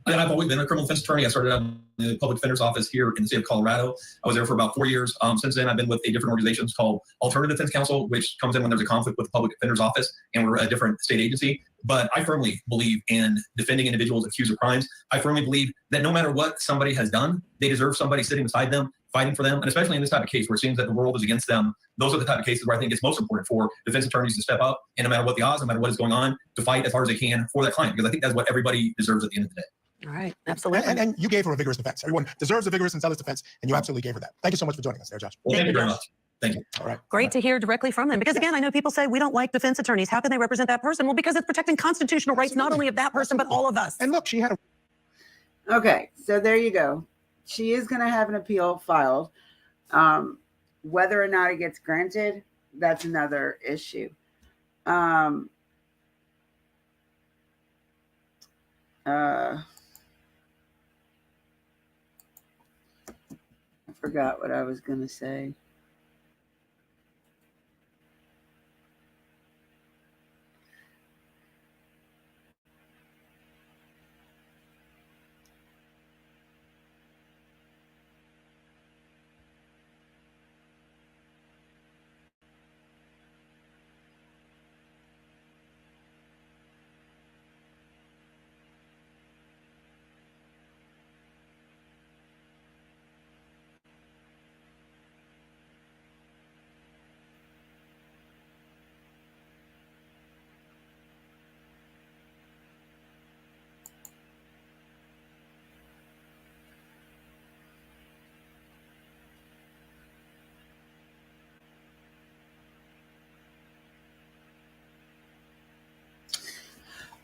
I've always been a criminal defense attorney. I started out in the public defender's office here in the state of Colorado. I was there for about 4 years. Since then, I've been with a different organization called Alternative Defense Counsel, which comes in when there's a conflict with the public defender's office, and we're a different state agency. But I firmly believe in defending individuals accused of crimes. I firmly believe that no matter what somebody has done, they deserve somebody sitting beside them, fighting for them. And especially in this type of case where it seems that the world is against them, those are the type of cases where I think it's most important for defense attorneys to step up, and no matter what the odds, no matter what is going on, to fight as hard as they can for that client, because I think that's what everybody deserves at the end of the day. All right, absolutely. And you gave her a vigorous defense. Everyone deserves a vigorous and zealous defense, and you absolutely gave her that. Thank you so much for joining us there, Josh. Well, thank you very much. Thank you. All right. Great to hear directly from them. Because again, I know people say we don't like defense attorneys. How can they represent that person? Well, because it's protecting constitutional rights, not only of that person, but all of us. And look, she had a... Okay, so there you go. She is going to have an appeal filed. Whether or not it gets granted, that's another issue. I forgot what I was going to say.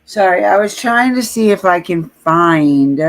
Sorry, I was trying to see if I can find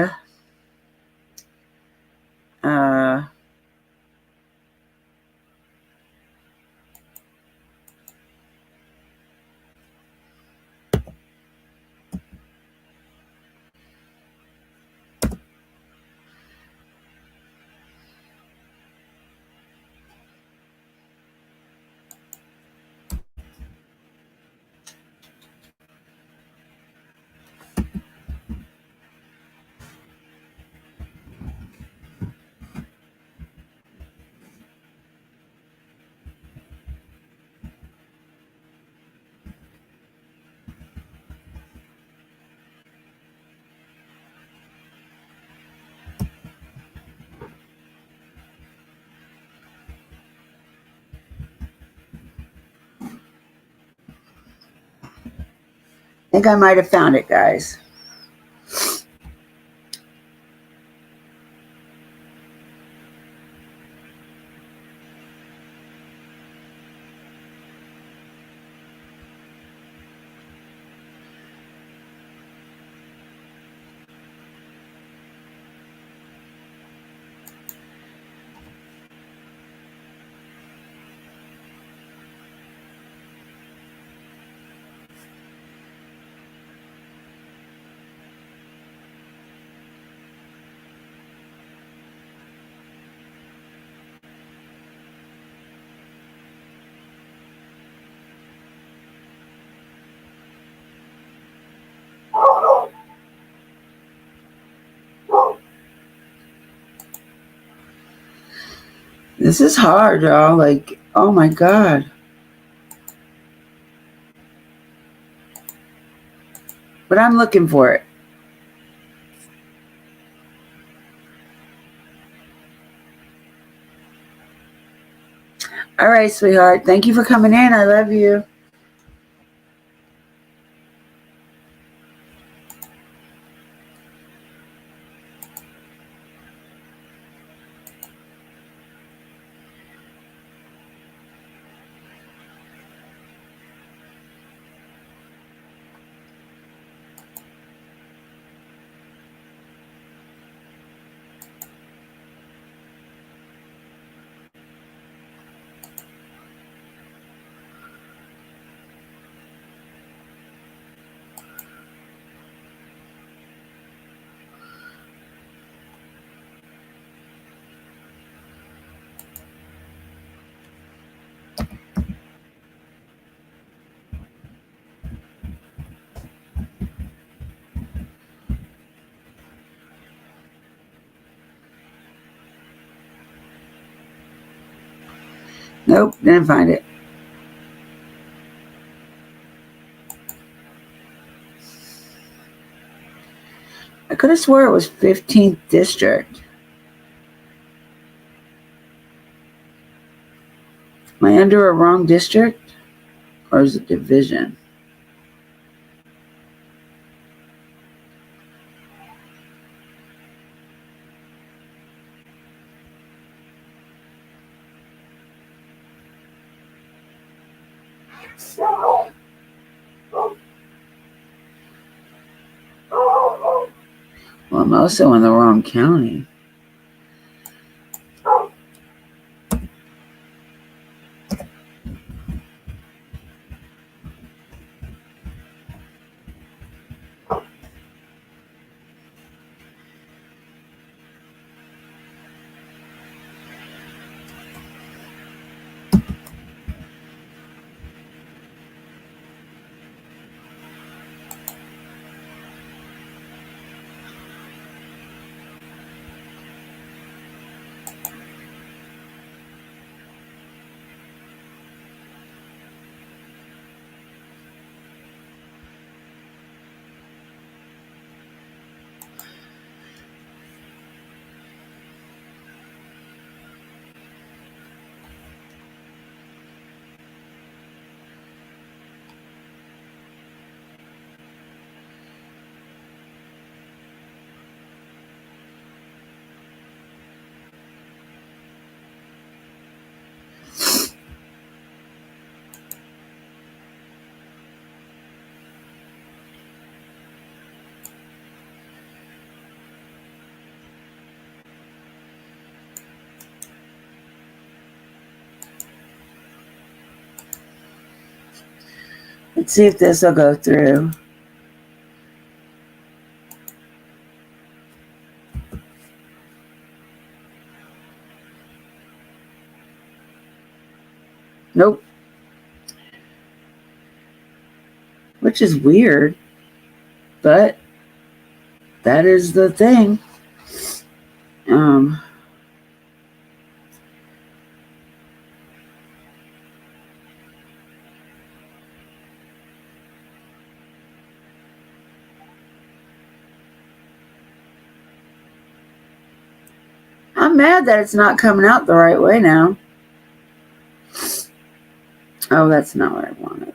I think I might have found it, guys. This is hard, y'all. Like, oh my God. But I'm looking for it. All right, sweetheart. Thank you for coming in. I love you. Nope, didn't find it. I could have swore it was 15th District. Am I under a wrong district? Or is it division? Well, I'm also in the wrong county. Let's see if this will go through. Nope. Which is weird, but that is the thing. I'm mad that it's not coming out the right way now. Oh, that's not what I wanted.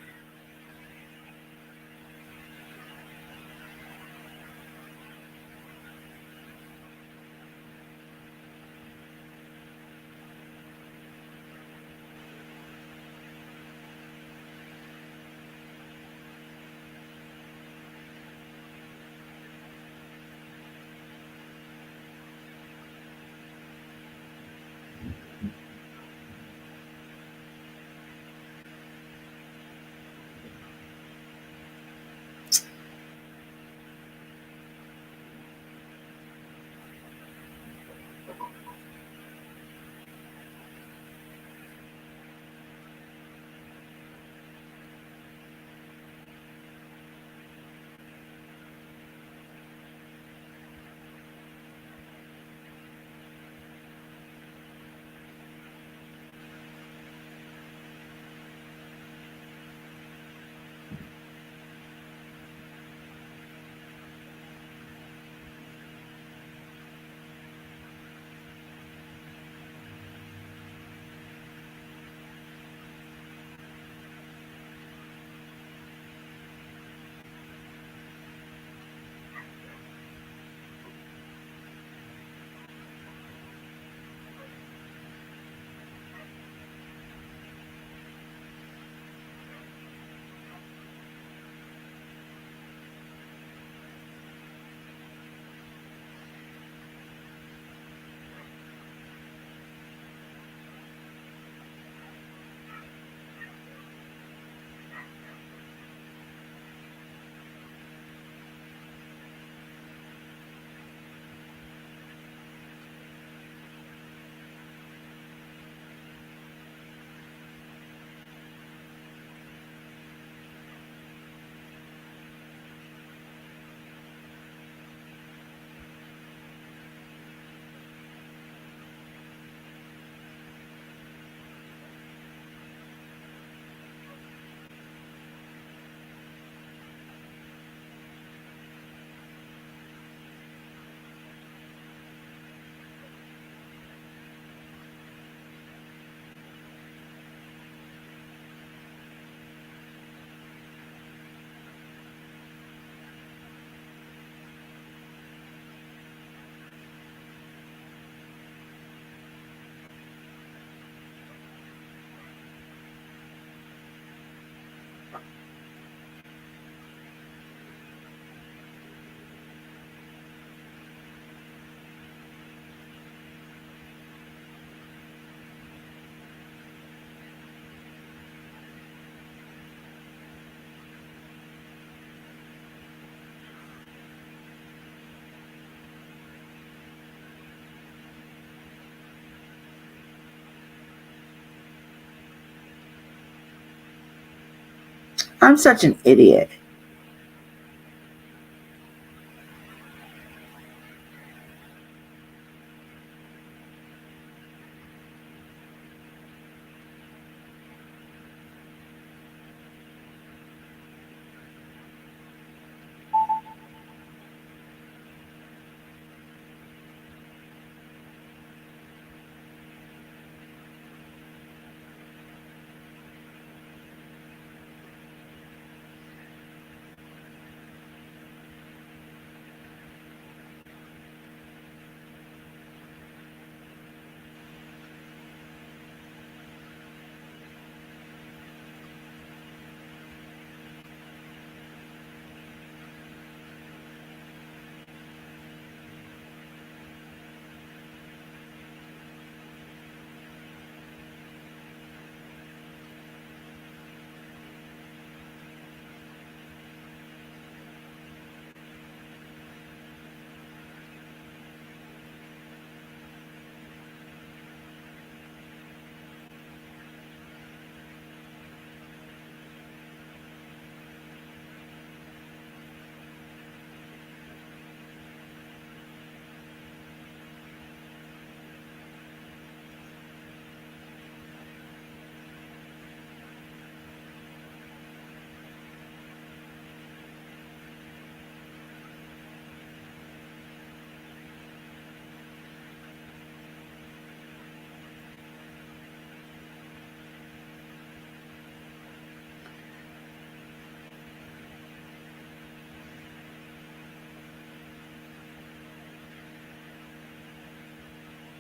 I'm such an idiot.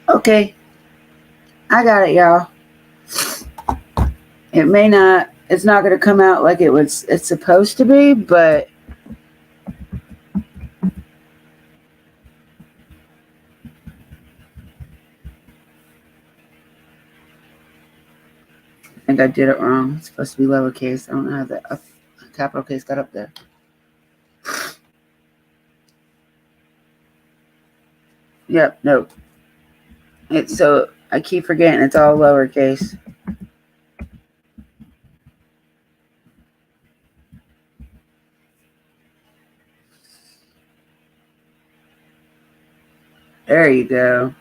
Okay, I got it, y'all. It may not. It's not going to come out like it's supposed to be, but I think I did it wrong. It's supposed to be lowercase. I don't know how the capital case got up there. Yep, nope. It's so I keep forgetting it's all lowercase. There you go.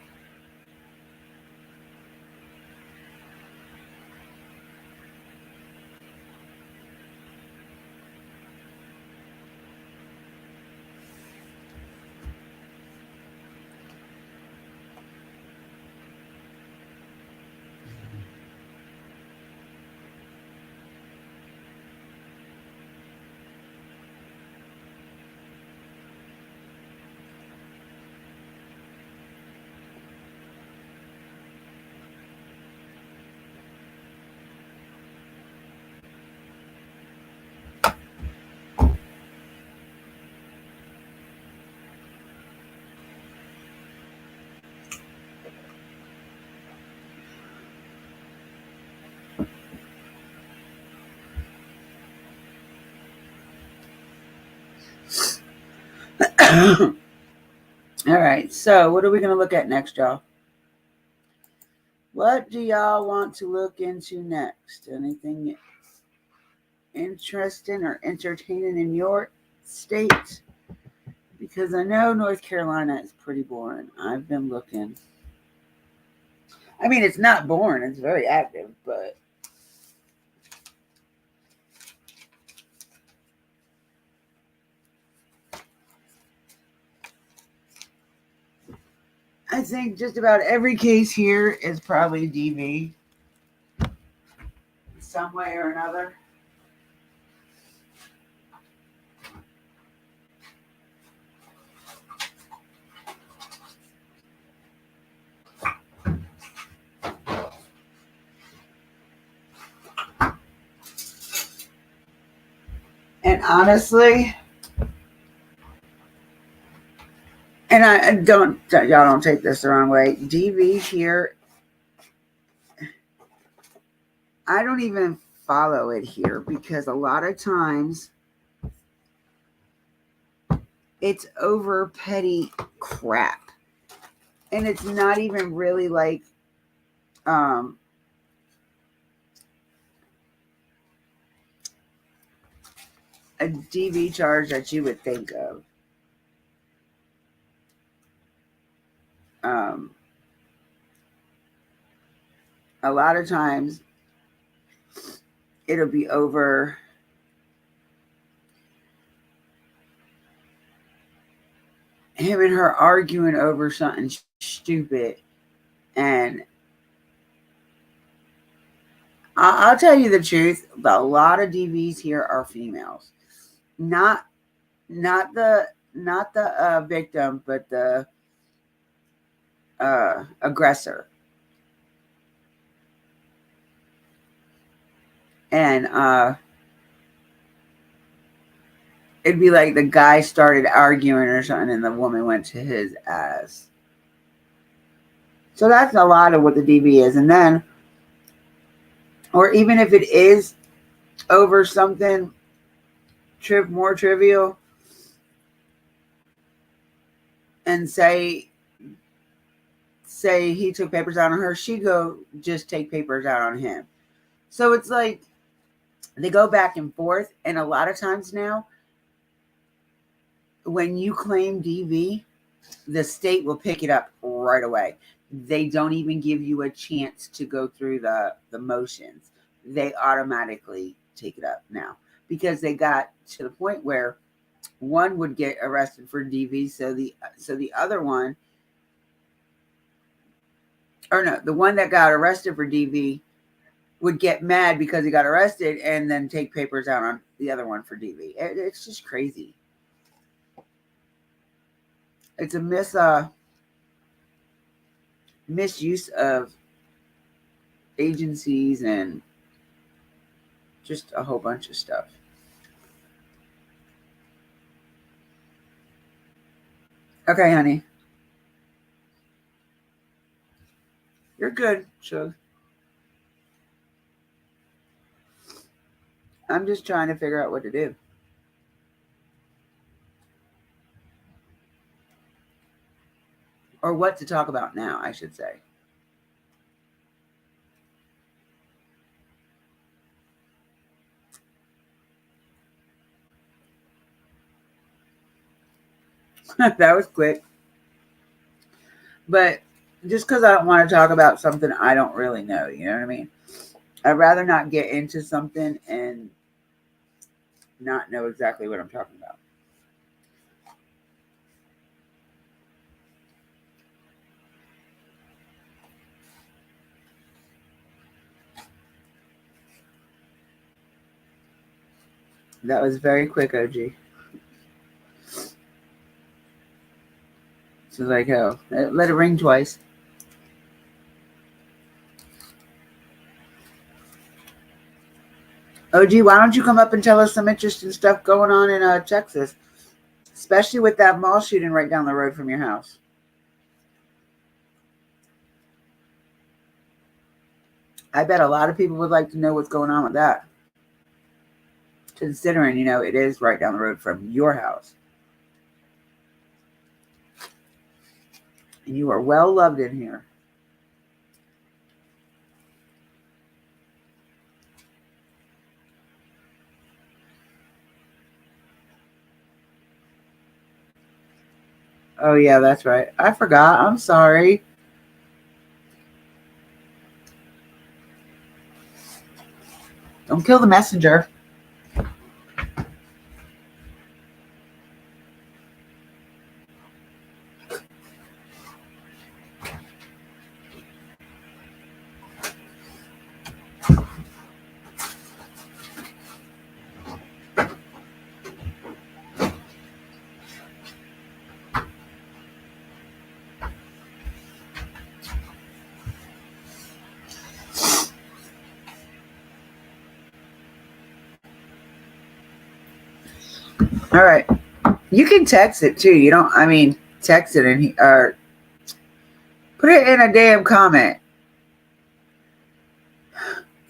All right, so what are we going to look at next, y'all? What do y'all want to look into next? Anything interesting or entertaining in your state? Because I know North Carolina is pretty boring. I've been looking. I mean, it's not boring. It's very active, but I think just about every case here is probably DV some way or another. And honestly, and I don't, y'all don't take this the wrong way. DV here, I don't even follow it here because a lot of times it's over petty crap. And it's not even really like a DV charge that you would think of. A lot of times it'll be over him and her arguing over something stupid. And I'll tell you the truth, a lot of DVs here are females. Not the victim, but the aggressor. And it'd be like the guy started arguing or something and the woman went to his ass. So that's a lot of what the DV is. And then, or even if it is over something more trivial, and say he took papers out on her, she'd go just take papers out on him. So it's like they go back and forth. And a lot of times now, when you claim DV, the state will pick it up right away. They don't even give you a chance to go through the motions. They automatically take it up now because they got to the point where one would get arrested for DV, so the other one, or no, the one that got arrested for DV would get mad because he got arrested and then take papers out on the other one for DV. It's just crazy. It's a misuse of agencies and just a whole bunch of stuff. Okay, honey. You're good, Shug. I'm just trying to figure out what to do. Or what to talk about now, I should say. That was quick. But just because I don't want to talk about something I don't really know, you know what I mean? I'd rather not get into something and not know exactly what I'm talking about. That was very quick, OG. So like, oh, let it ring twice. OG, why don't you come up and tell us some interesting stuff going on in Texas, especially with that mall shooting right down the road from your house? I bet a lot of people would like to know what's going on with that, considering, you know, it is right down the road from your house. And you are well loved in here. Oh, yeah, that's right. I forgot. I'm sorry. Don't kill the messenger. All right. You can text it too. You don't, I mean, text it and or put it in a damn comment.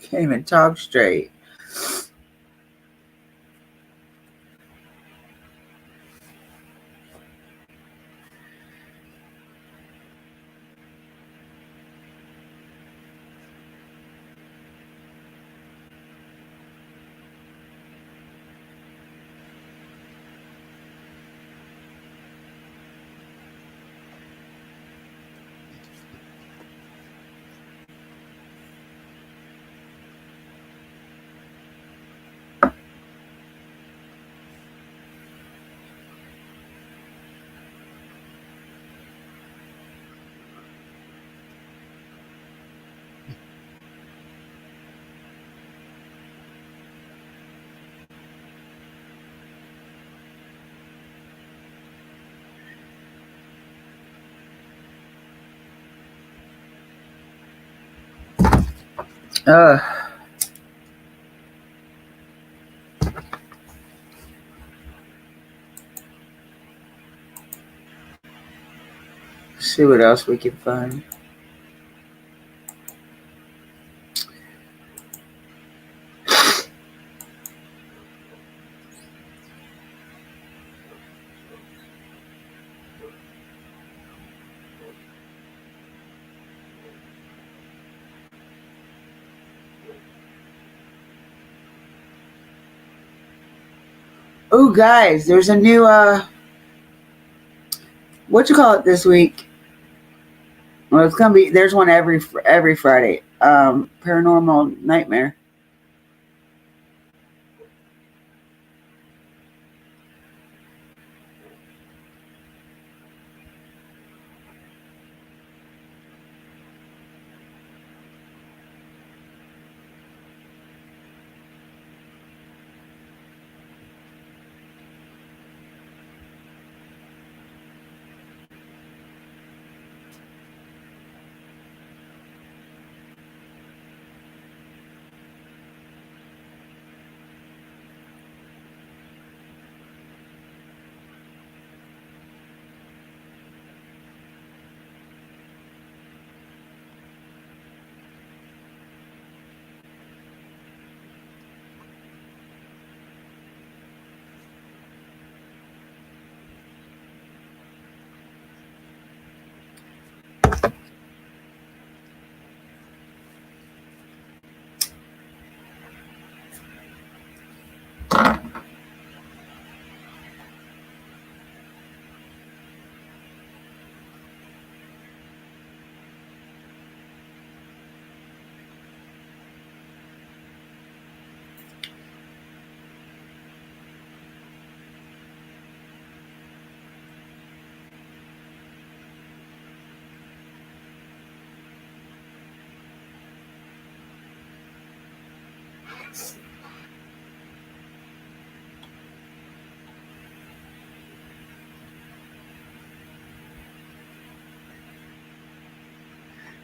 Can't even talk straight. Uh, see what else we can find. Oh, guys, there's a new what you call it this week? Well, it's gonna be, there's one every Friday. Paranormal Nightmare.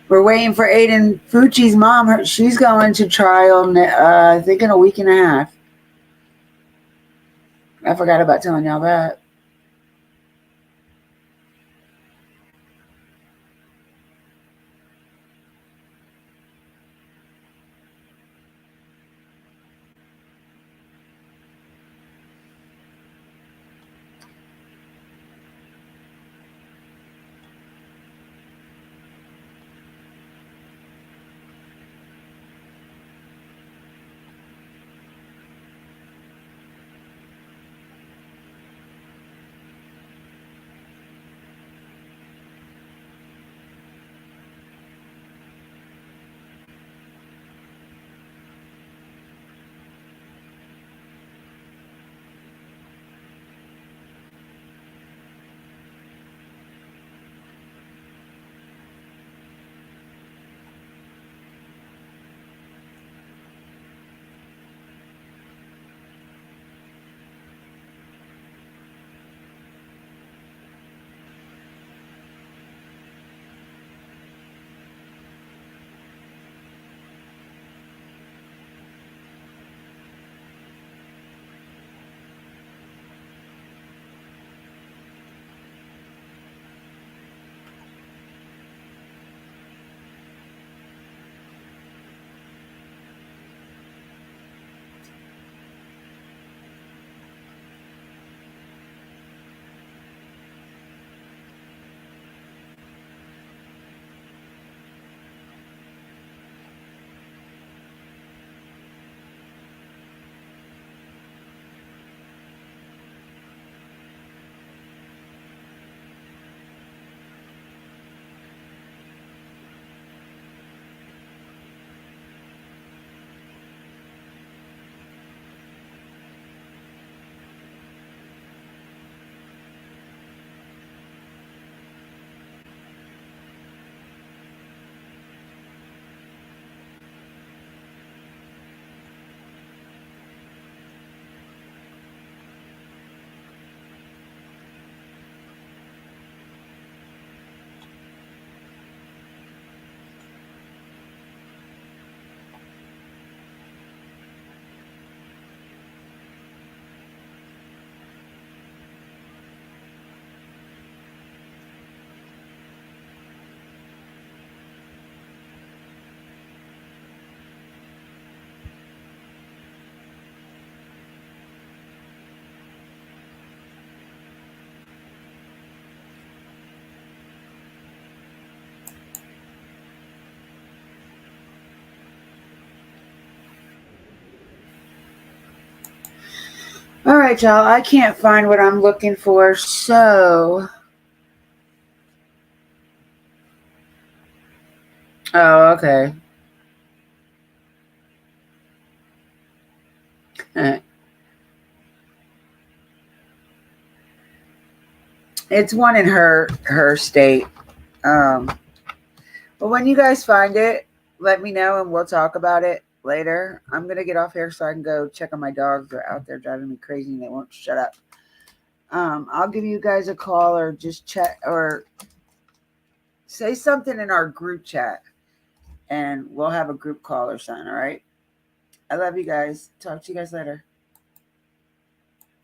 We're waiting for Aiden Fucci's mom. She's going to trial, I think, in a week and a half. I forgot about telling y'all that. All right, y'all. I can't find what I'm looking for, so. Oh, okay. It's one in her state. But when you guys find it, let me know and we'll talk about it later. I'm gonna get off here so I can go check on my dogs. They're out there driving me crazy and they won't shut up. I'll give you guys a call or just chat or say something in our group chat and we'll have a group call or something. All right. I love you guys. Talk to you guys later.